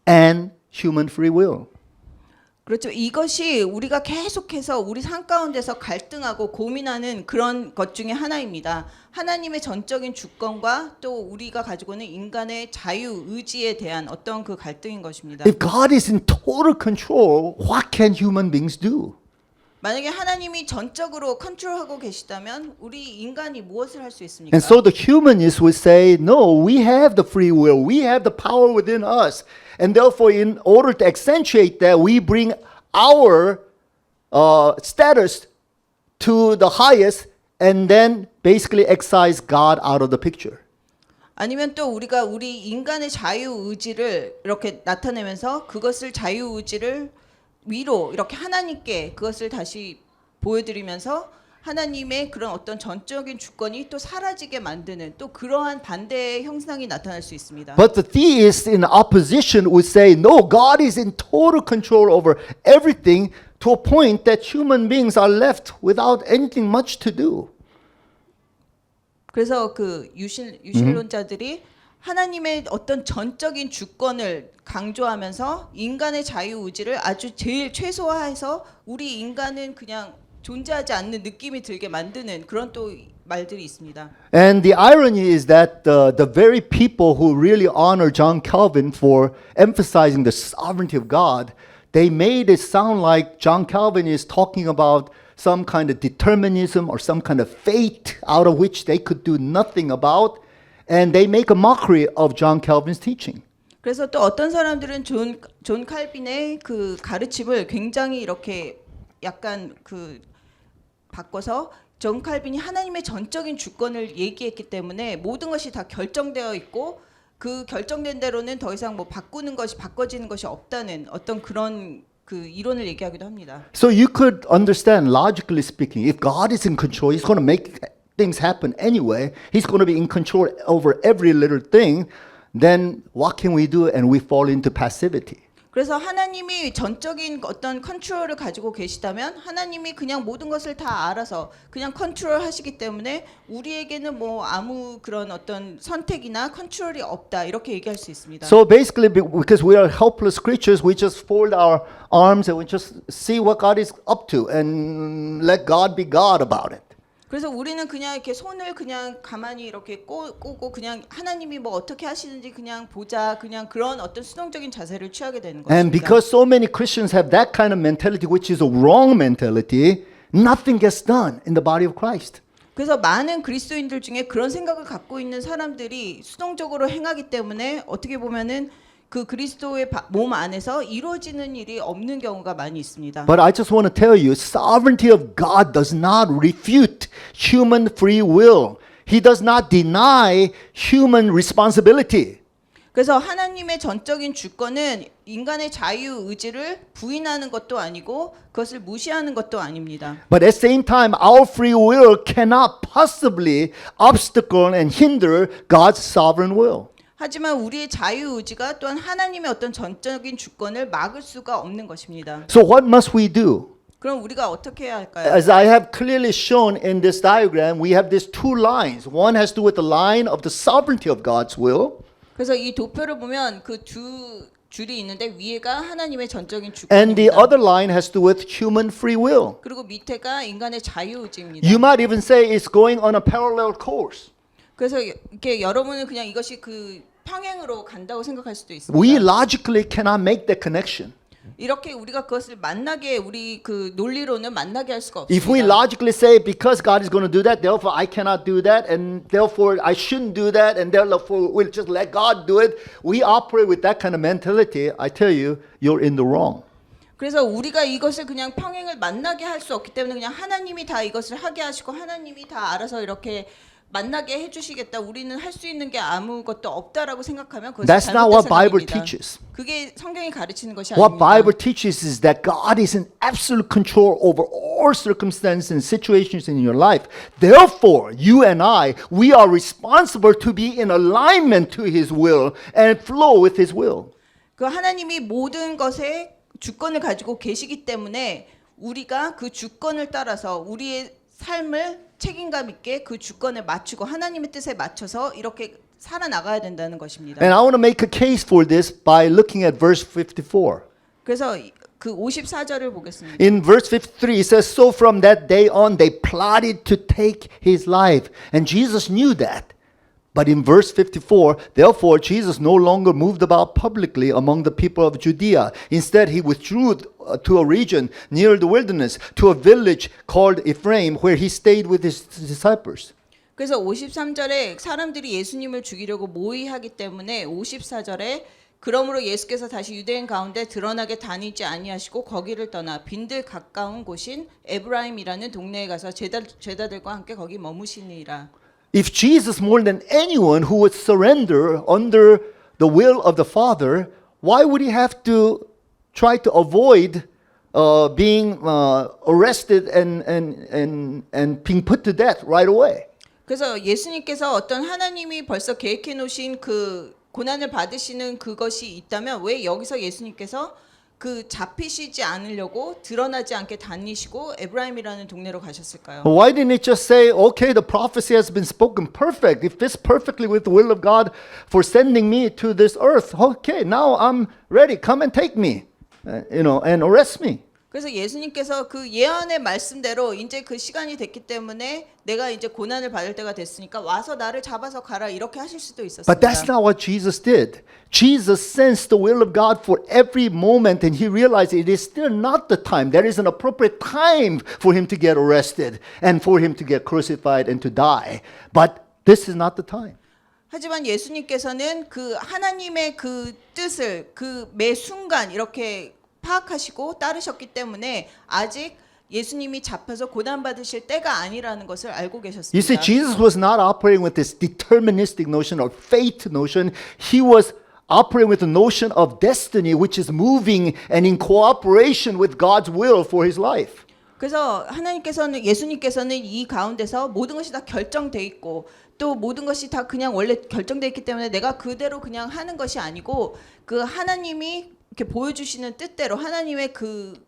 and human free will. 그렇죠. 이것이 우리가 계속해서 우리 삶 가운데서 갈등하고 고민하는 그런 것 중에 하나입니다. 하나님의 전적인 주권과 또 우리가 가지고 있는 인간의 자유 의지에 대한 어떤 그 갈등인 것입니다. If God is in total control, what can human beings do? 만약에 하나님이 전적으로 컨트롤하고 계시다면 우리 인간이 무엇을 할 수 있습니까? And so the humanists would say, no, we have the free will, we have the power within us. And therefore, in order to accentuate that, we bring our status to the highest and then basically excise God out of the picture. 아니면 또 우리가 우리 인간의 자유 의지를 이렇게 나타내면서 그것을 자유 의지를 위로 이렇게 하나님께 그것을 다시 보여드리면서 하나님의 그런 어떤 전적인 주권이 또 사라지게 만드는 또 그러한 반대의 형상이 나타날 수 있습니다. But the theists in opposition would say, no, God is in total control over everything to a point that human beings are left without anything much to do. 그래서 그 유실론자들이 하나님의 어떤 전적인 주권을 강조하면서 인간의 자유 의지를 아주 제일 최소화해서 우리 인간은 그냥 존재하지 않는 느낌이 들게 만드는 그런 또 말들이 있습니다. And the irony is that the very people who really honor John Calvin for emphasizing the sovereignty of God, they made it sound like John Calvin is talking about some kind of determinism or some kind of fate out of which they could do nothing about, and they make a mockery of John Calvin's teaching. 그래서 또 어떤 사람들은 존 칼빈의 그 가르침을 굉장히 이렇게 약간 그 바꿔서 존 칼빈이 하나님의 전적인 주권을 얘기했기 때문에 모든 것이 다 결정되어 있고 그 결정된 대로는 더 이상 뭐 바꿔지는 것이 없다는 어떤 그런 그 이론을 얘기하기도 합니다. So you could understand, logically speaking, if God is in control, He's going to make things happen anyway. He's going to be in control over every little thing. Then what can we do? And we fall into passivity. 그래서 하나님이 전적인 어떤 컨트롤을 가지고 계시다면 하나님이 그냥 모든 것을 다 알아서 그냥 컨트롤 하시기 때문에 우리에게는 뭐 아무 그런 어떤 선택이나 컨트롤이 없다 이렇게 얘기할 수 있습니다. So basically, because we are helpless creatures, we just fold our arms and we just see what God is up to and let God be God about it. 그래서 우리는 그냥 이렇게 손을 그냥 가만히 이렇게 꼬고 그냥 하나님이 뭐 어떻게 하시는지 그냥 보자 그냥 그런 어떤 수동적인 자세를 취하게 되는 And 것입니다. because so many Christians have that kind of mentality, which is a wrong mentality, nothing gets done in the body of Christ. 그래서 많은 그리스도인들 중에 그런 생각을 갖고 있는 사람들이 수동적으로 행하기 때문에 어떻게 보면은 그 그리스도의 몸 안에서 이루어지는 일이 없는 경우가 많이 있습니다. But I just want to tell you, sovereignty of God does not refute human free will. He does not deny human responsibility. 그래서 하나님의 전적인 주권은 인간의 자유 의지를 부인하는 것도 아니고 그것을 무시하는 것도 아닙니다. But at the same time, our free will cannot possibly obstacle and hinder God's sovereign will. 하지만 우리의 자유 의지가 또한 하나님의 어떤 전적인 주권을 막을 수가 없는 것입니다. So what must we do? 그럼 우리가 어떻게 해야 할까요? As I have clearly shown in this diagram, we have these two lines. One has to do with the line of the sovereignty of God's will. 그래서 이 도표를 보면 그 두 줄이 있는데 위에가 하나님의 전적인 And the 주권입니다. other line has to do with human free will. 그리고 밑에가 인간의 자유 의지입니다. You might even say it's going on a parallel course. 그래서 이렇게 여러분은 그냥 이것이 그 평행으로 간다고 생각할 수도 있습니다. We logically cannot make that connection. 이렇게 우리가 그것을 만나게 우리 그 논리로는 만나게 할 수가 If we 없습니다. logically say because God is going to do that, therefore I cannot do that, and therefore I shouldn't do that, and therefore we'll just let God do it, we operate with that kind of mentality, I tell you, you're in the wrong. 그래서 우리가 이것을 그냥 평행을 만나게 할 수 없기 때문에 그냥 하나님이 다 이것을 하게 하시고 하나님이 다 알아서 이렇게 만나게 해주시겠다. 우리는 할 수 있는 게 아무것도 없다라고 생각하면 그것이 That's not what 잘못된 Bible 생각입니다. teaches. 그게 성경이 가르치는 것이 What 아닙니다. Bible teaches is that God is in absolute control over all circumstances and situations in your life. Therefore, you and I, we are responsible to be in alignment to His will and flow with His will. 그 하나님이 모든 것에 주권을 가지고 계시기 때문에 우리가 그 주권을 따라서 우리의 삶을 책임감 있게 그 주권에 맞추고 하나님의 뜻에 맞춰서 이렇게 살아나가야 된다는 것입니다. And I want to make a case for this by looking at verse 54. 그래서 그 54절을 보겠습니다. In verse 53, it says, So from that day on, they plotted to take his life. And Jesus knew that. But in verse 54, therefore, Jesus no longer moved about publicly among the people of Judea. Instead, he withdrew to a region near the wilderness, to a village called Ephraim, where he stayed with his disciples. 그래서 53절에 사람들이 예수님을 죽이려고 모의하기 때문에 54절에 그러므로 예수께서 다시 유대인 가운데 드러나게 다니지 아니하시고 거기를 떠나 빈들 가까운 곳인 에브라임이라는 동네에 가서 제자들과 함께 거기 머무시니라. If Jesus, more than anyone who would surrender under the will of the Father, why would he have to try to avoid being arrested and being put to death right away? 그래서 예수님께서 어떤 하나님이 벌써 계획해 놓으신 그 고난을 받으시는 그것이 있다면 왜 여기서 예수님께서 그 잡히시지 않으려고 드러나지 않게 다니시고 에브라임이라는 동네로 가셨을까요? Why didn't he just say, okay, the prophecy has been spoken perfect. It fits perfectly with the will of God for sending me to this earth. Okay, now I'm ready. Come and take me, and arrest me. 그래서 예수님께서 그 예언의 말씀대로 이제 그 시간이 됐기 때문에 내가 이제 고난을 받을 때가 됐으니까 와서 나를 잡아서 가라 이렇게 하실 수도 있었습니다. But that's not what Jesus did. Jesus sensed the will of God for every moment, and he realized it is still not the time. There is an appropriate time for him to get arrested and for him to get crucified and to die. But this is not the time. 하지만 예수님께서는 그 하나님의 그 뜻을 그 매 순간 이렇게 파악하시고 따르셨기 때문에 아직 예수님이 잡혀서 고난받으실 때가 아니라는 것을 알고 You see, 계셨습니다. Jesus was not operating with this deterministic notion or fate notion. He was operating with the notion of destiny, which is moving and in cooperation with God's will for his life. 그래서 예수님께서는 이 가운데서 모든 것이 다 결정돼 있고 또 모든 것이 다 그냥 원래 결정돼 있기 때문에 내가 그대로 그냥 하는 것이 아니고 그 하나님이 이렇게 보여주시는 뜻대로 하나님의 그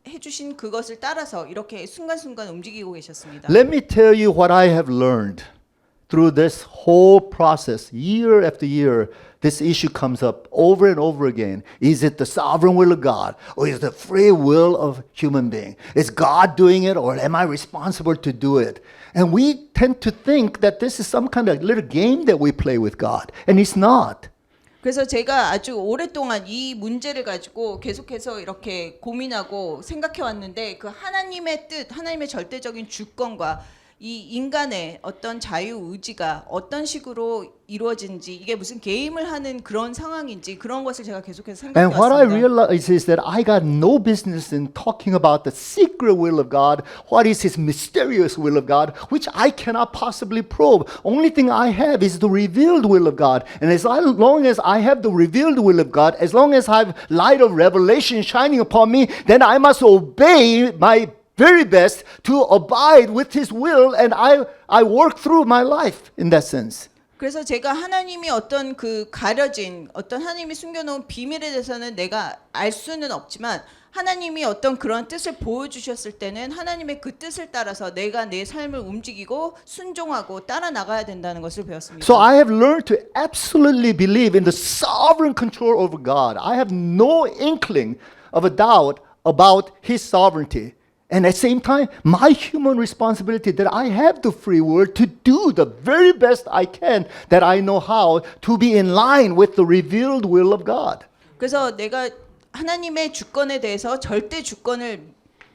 해주신 그것을 따라서 이렇게 순간순간 움직이고 계셨습니다. Let me tell you what I have learned through this whole process. Year after year, this issue comes up over and over again. Is it the sovereign will of God or is it the free will of human being? Is God doing it or am I responsible to do it? And we tend to think that this is some kind of little game that we play with God, and it's not. 그래서 제가 아주 오랫동안 이 문제를 가지고 계속해서 이렇게 고민하고 생각해 왔는데 그 하나님의 뜻, 하나님의 절대적인 주권과 이 인간의 어떤 자유 의지가 어떤 식으로 이루어진지 이게 무슨 게임을 하는 그런 상황인지 그런 것을 제가 계속해서 생각해 And what I 왔습니다. realize is that I got no business in talking about the secret will of God. What is His mysterious will of God, which I cannot possibly probe. Only thing I have is the revealed will of God. And as long as I have the revealed will of God, as long as I have light of revelation shining upon me, then I must obey my very best to abide with His will, and I work through my life in that sense. 그래서 제가 하나님이 어떤 그 가려진 어떤 하나님이 숨겨놓은 비밀에 대해서는 내가 알 수는 없지만 하나님이 어떤 그런 뜻을 보여주셨을 때는 하나님의 그 뜻을 따라서 내가 내 삶을 움직이고 순종하고 따라 나가야 된다는 것을 배웠습니다. So I have learned to absolutely believe in the sovereign control over God. I have no inkling of a doubt about His sovereignty. And at the same time, my human responsibility that I have the free will to do the very best I can that I know how to be in line with the revealed will of God. 그래서 내가 하나님의 주권에 대해서 절대 주권을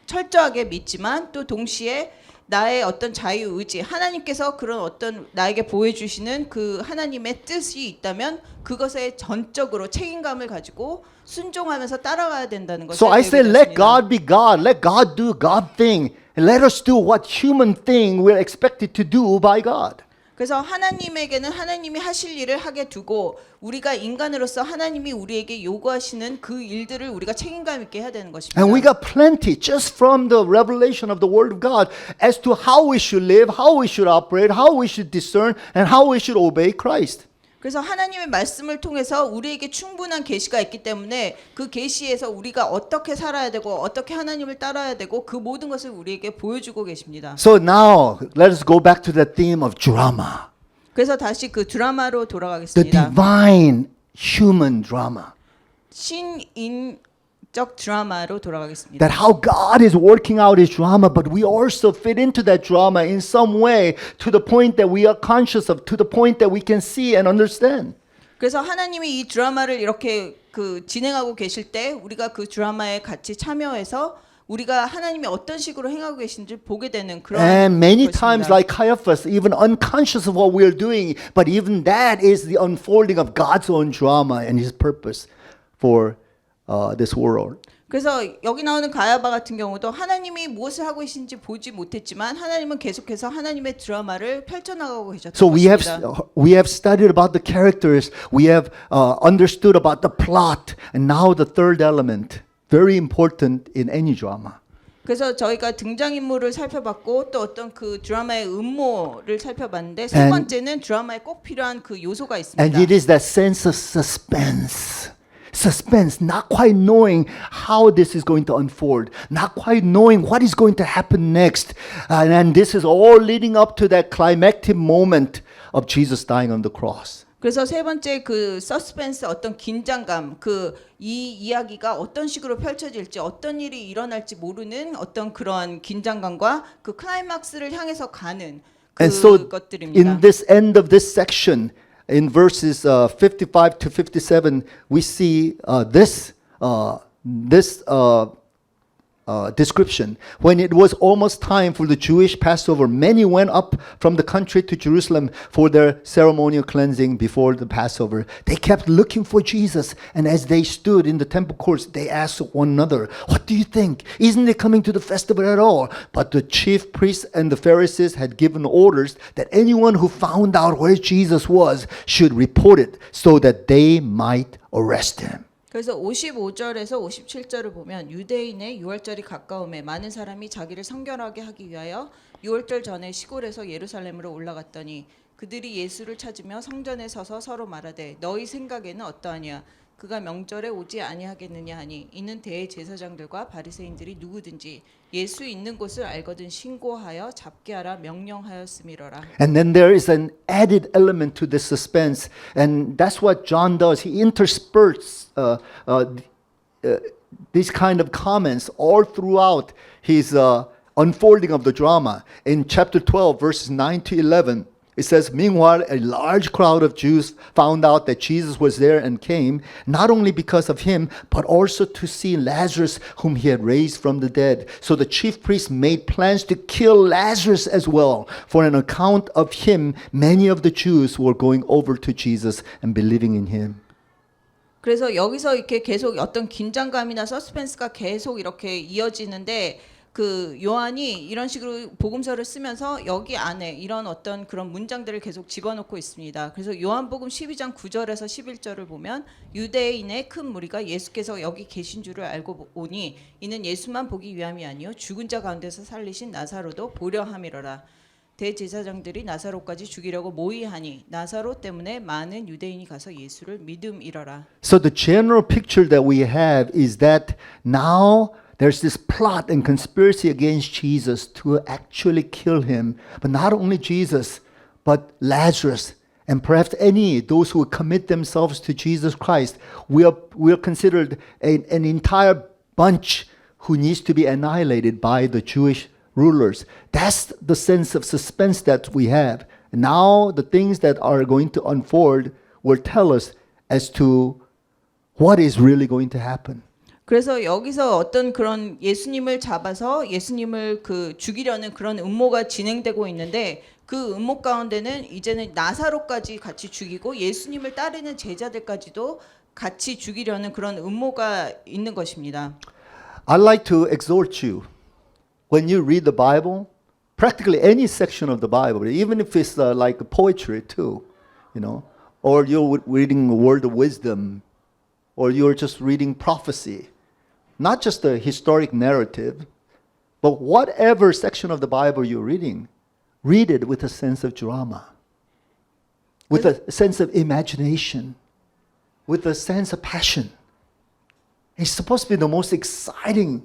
철저하게 믿지만 또 동시에 나의 어떤 자유 의지, 하나님께서 그런 어떤 나에게 보여주시는 그 하나님의 뜻이 있다면 그것에 전적으로 책임감을 가지고 순종하면서 따라가야 된다는 것을 So I say, let 배우게 God be God. Let God do God thing. And let us do what human thing we're expected to do by God. 그래서 하나님에게는 하나님이 하실 일을 하게 두고 우리가 인간으로서 하나님이 우리에게 요구하시는 그 일들을 우리가 책임감 있게 해야 되는 것입니다. And we got plenty just from the revelation of the Word of God as to how we should live, how we should operate, how we should discern, and how we should obey Christ. 그래서 하나님의 말씀을 통해서 우리에게 충분한 계시가 있기 때문에 그 계시에서 우리가 어떻게 살아야 되고 어떻게 하나님을 따라야 되고 그 모든 것을 우리에게 보여주고 계십니다. So now let us go back to the theme of drama, 그래서 다시 그 드라마로 the 돌아가겠습니다. divine human drama. 신인적 드라마로 돌아가겠습니다. That how God is working out His drama, but we also fit into that drama in some way to the point that we are conscious of, to the point that we can see and understand. 그래서 하나님이 이 드라마를 이렇게 그 진행하고 계실 때 우리가 그 드라마에 같이 참여해서 우리가 하나님이 어떤 식으로 행하고 계신지 보게 되는 그런 And many 것입니다. times, like Caiaphas, even unconscious of what we are doing, but even that is the unfolding of God's own drama and His purpose for this world. 그래서 여기 나오는 가야바 같은 경우도 하나님이 무엇을 하고 계신지 보지 못했지만 하나님은 계속해서 하나님의 드라마를 펼쳐나가고 계셨던 So we have 것입니다. studied about the characters, we have understood about the plot, and now the third element, very important in any drama. 그래서 저희가 등장인물을 살펴봤고 또 어떤 그 드라마의 음모를 살펴봤는데 세 And- 번째는 드라마에 꼭 필요한 그 요소가 있습니다. And it is that sense of suspense. Suspense, not quite knowing how this is going to unfold, not quite knowing what is going to happen next. And this is all leading up to that climactic moment of Jesus dying on the cross. 그래서 세 번째 그 서스펜스 어떤 긴장감 그 이 이야기가 어떤 식으로 펼쳐질지 어떤 일이 일어날지 모르는 어떤 그런 긴장감과 그 클라이막스를 향해서 가는 And so 그것들입니다. in this end of this section, in verses 55 to 57, we see this description. When it was almost time for the Jewish Passover, many went up from the country to Jerusalem for their ceremonial cleansing before the Passover. They kept looking for Jesus, and as they stood in the temple courts, they asked one another, "What do you think? Isn't he coming to the festival at all?" But the chief priests and the Pharisees had given orders that anyone who found out where Jesus was should report it so that they might arrest him. 그래서 55절에서 57절을 보면 유대인의 유월절이 가까움에 많은 사람이 자기를 성결하게 하기 위하여 유월절 전에 시골에서 예루살렘으로 올라갔더니 그들이 예수를 찾으며 성전에 서서 서로 말하되 너희 생각에는 어떠하냐 그가 명절에 오지 아니하겠느냐 하니 이는 대제사장들과 바리새인들이 누구든지 예수 있는 곳을 알거든 신고하여 잡게 하라 명령하였음이로라. And then there is an added element to this suspense, and that's what John does. He intersperses these kind of comments all throughout his unfolding of the drama. In chapter 12, verses 9 to 11, it says, "Meanwhile, a large crowd of Jews found out that Jesus was there and came, not only because of him, but also to see Lazarus, whom he had raised from the dead. So the chief priests made plans to kill Lazarus as well. For an account of him, many of the Jews were going over to Jesus and believing in him." 그래서 여기서 이렇게 계속 어떤 긴장감이나 서스펜스가 계속 이렇게 이어지는데 그 요한이 이런 식으로 복음서를 쓰면서 여기 안에 이런 어떤 그런 문장들을 계속 집어넣고 있습니다. 그래서 요한복음 12장 9절에서 11절을 보면 유대인의 큰 무리가 예수께서 여기 계신 줄을 알고 오니 이는 예수만 보기 위함이 아니요 죽은 자 가운데서 살리신 나사로도 보려 함이로라. 대제사장들이 나사로까지 죽이려고 모의하니 나사로 때문에 많은 유대인이 가서 예수를 믿음이러라. So the general picture that we have is that now there's this plot and conspiracy against Jesus to actually kill him. But not only Jesus, but Lazarus, and perhaps those who commit themselves to Jesus Christ. We are considered an entire bunch who needs to be annihilated by the Jewish rulers. That's the sense of suspense that we have. Now the things that are going to unfold will tell us as to what is really going to happen. 그래서 여기서 어떤 그런 예수님을 잡아서 예수님을 그 죽이려는 그런 음모가 진행되고 있는데 그 음모 가운데는 이제는 나사로까지 같이 죽이고 예수님을 따르는 제자들까지도 같이 죽이려는 그런 음모가 있는 것입니다. I'd like to exhort you when you read the Bible, practically any section of the Bible, even if it's like poetry too, or you're reading a word of wisdom, or you're just reading prophecy. Not just the historic narrative, but whatever section of the Bible you're reading, read it with a sense of drama, with a sense of imagination, with a sense of passion. It's supposed to be the most exciting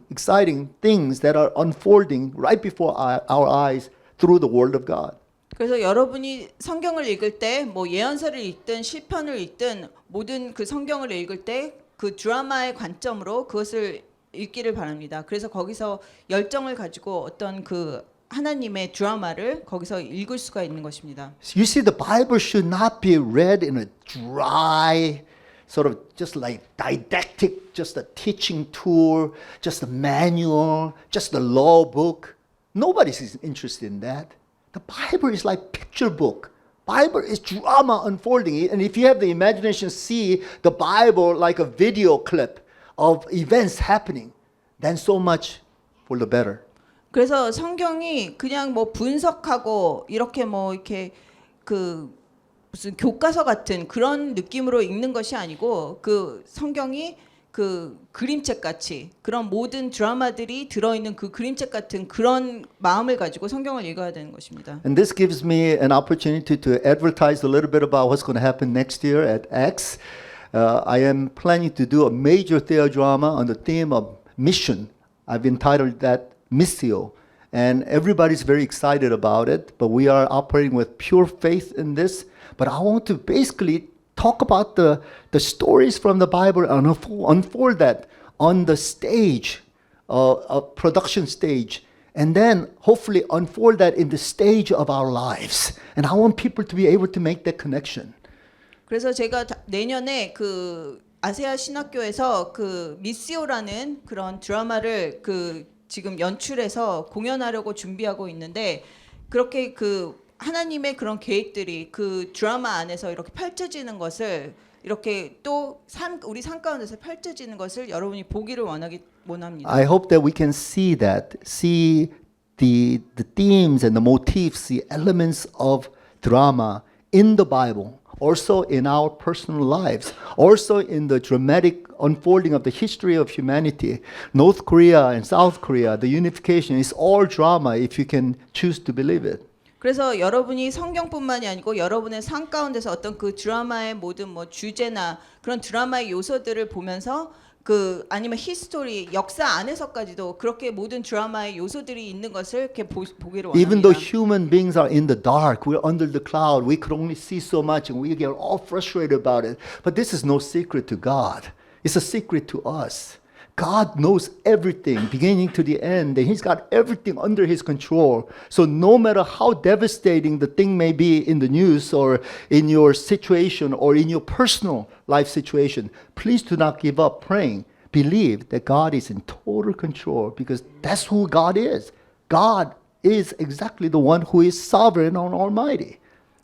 things that are unfolding right before our eyes through the Word of God. 그래서 여러분이 성경을 읽을 때 뭐 예언서를 읽든 시편을 읽든 모든 그 성경을 읽을 때 그 드라마의 관점으로 그것을 읽기를 바랍니다. 그래서 거기서 열정을 가지고 어떤 그 하나님의 드라마를 거기서 읽을 수가 있는 것입니다. You see, the Bible should not be read in a dry, sort of just like didactic, just a teaching tool, just a manual, just a law book. Nobody's interested in that. The Bible is like picture book. Bible is drama unfolding. And if you have the imagination, see the Bible like a video clip of events happening, then so much for the better. 그래서 성경이 그냥 뭐 분석하고 이렇게 뭐 이렇게 그 무슨 교과서 같은 그런 느낌으로 읽는 것이 아니고 그 성경이 그 그림책 같이 그런 모든 드라마들이 들어있는 그 그림책 같은 그런 마음을 가지고 성경을 읽어야 되는 것입니다. And this gives me an opportunity to advertise a little bit about what's going to happen next year at Acts. I am planning to do a major theodrama on the theme of mission. I've entitled that Missio. And everybody's very excited about it, but we are operating with pure faith in this. But I want to basically talk about the stories from the Bible and unfold that on the stage, a production stage, and then hopefully unfold that in the stage of our lives. And I want people to be able to make that connection. 그래서 제가 내년에 그 아세아 신학교에서 그 미시오라는 그런 드라마를 그 지금 연출해서 공연하려고 준비하고 있는데 그렇게 그 하나님의 그런 계획들이 그 드라마 안에서 이렇게 펼쳐지는 것을 이렇게 또 우리 삶 가운데서 펼쳐지는 것을 여러분이 보기를 원합니다. I hope that we can see that, see the themes and the motifs, the elements of drama in the Bible, also in our personal lives, also in the dramatic unfolding of the history of humanity. North Korea and South Korea, the unification is all drama if you can choose to believe it. 그래서 여러분이 성경뿐만이 아니고 여러분의 삶 가운데서 어떤 그 드라마의 모든 뭐 주제나 그런 드라마의 요소들을 보면서 그 아니면 히스토리 역사 안에서까지도 그렇게 모든 드라마의 요소들이 있는 것을 이렇게 보기를 Even though 원합니다. human beings are in the dark, we're under the cloud, we could only see so much and we get all frustrated about it. But this is no secret to God. It's a secret to us. God knows everything, beginning to the end, and He's got everything under His control. So no matter how devastating the thing may be in the news or in your situation or in your personal life situation, please do not give up praying. Believe that God is in total control because that's who God is. God is exactly the one who is sovereign and almighty.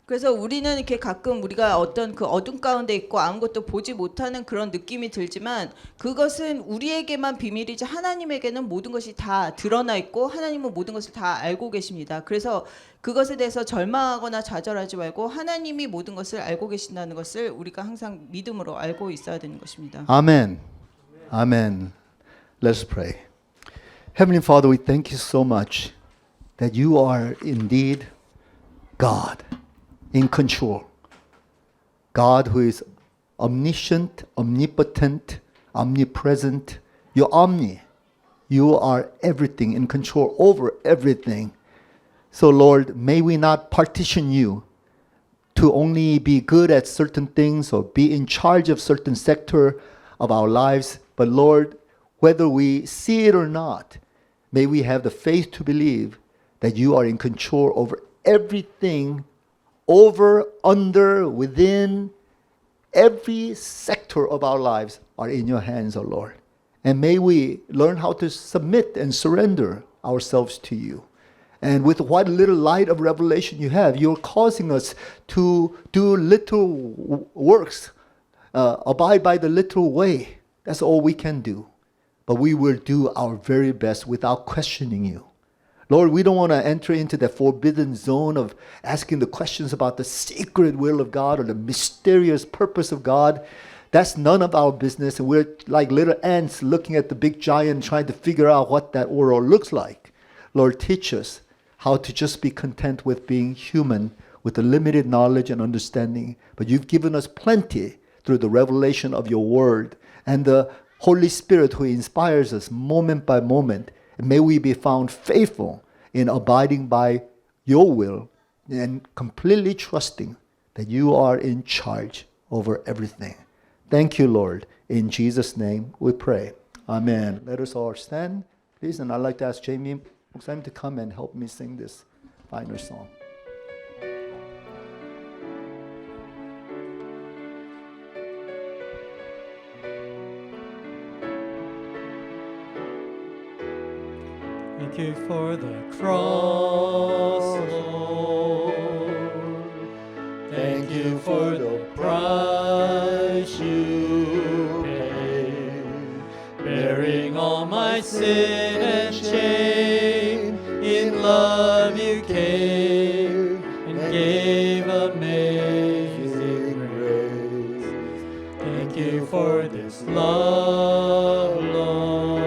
그래서 우리는 이렇게 가끔 우리가 어떤 그 어둠 가운데 있고 아무것도 보지 못하는 그런 느낌이 들지만 그것은 우리에게만 비밀이지 하나님에게는 모든 것이 다 드러나 있고 하나님은 모든 것을 다 알고 계십니다. 그래서 그것에 대해서 절망하거나 좌절하지 말고 하나님이 모든 것을 알고 계신다는 것을 우리가 항상 믿음으로 알고 있어야 되는 것입니다. Amen. Amen. Let's pray. Heavenly Father, we thank you so much that you are indeed God in control. God who is omniscient, omnipotent, omnipresent. You're omni. You are everything, in control over everything. So Lord, may we not partition you to only be good at certain things or be in charge of certain sector of our lives. But Lord, whether we see it or not, may we have the faith to believe that you are in control over everything, over, under, within, every sector of our lives are in your hands, O Lord. And may we learn how to submit and surrender ourselves to you. And with what little light of revelation you have, you're causing us to do little works, abide by the little way. That's all we can do. But we will do our very best without questioning you. Lord, we don't want to enter into the forbidden zone of asking the questions about the secret will of God or the mysterious purpose of God. That's none of our business. And we're like little ants looking at the big giant trying to figure out what that world looks like. Lord, teach us how to just be content with being human with the limited knowledge and understanding. But you've given us plenty through the revelation of your word and the Holy Spirit who inspires us moment by moment. And may we be found faithful in abiding by your will and completely trusting that you are in charge over everything. Thank you, Lord. In Jesus' name we pray. Amen. Let us all stand, please. And I'd like to ask Jamie Muksaim to come and help me sing this final song. Thank you for the cross, Lord. Thank you for the price you paid, bearing all my sin and shame. In love you came and gave amazing grace. Thank you for this love, Lord.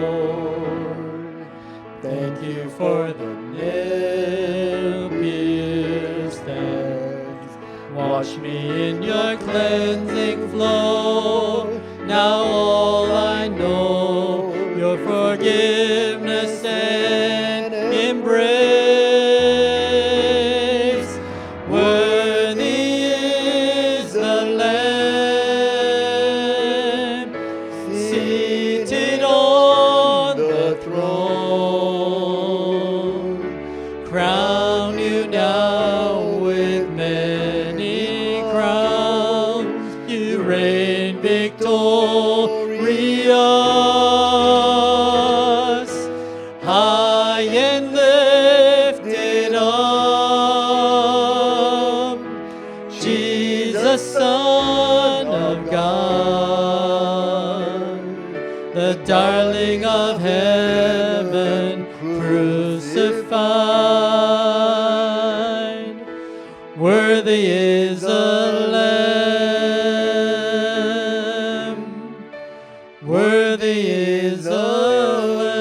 Thank you for the nail-pierced hands. Wash me in your cleansing flow. Now all I know, your forgiveness and embrace. Worthy is the Lamb seated on the throne. Crown you now with many crowns. You reign victorious. the darling of heaven crucified. Worthy is the Lamb, worthy is the Lamb.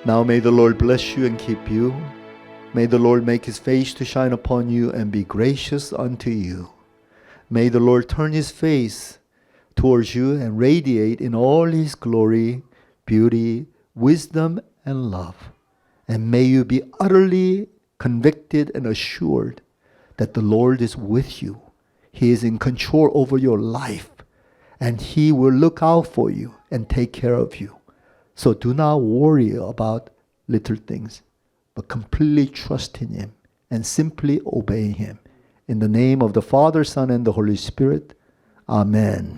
Now may the Lord bless you and keep you. May the Lord make his face to shine upon you and be gracious unto you. May the Lord turn his face towards you and radiate in all his glory, beauty, wisdom, and love. And may you be utterly convicted and assured that the Lord is with you. He is in control over your life, and he will look out for you and take care of you. So do not worry about little things, but completely trust in him and simply obey him. In the name of the Father, Son, and the Holy Spirit, Amen.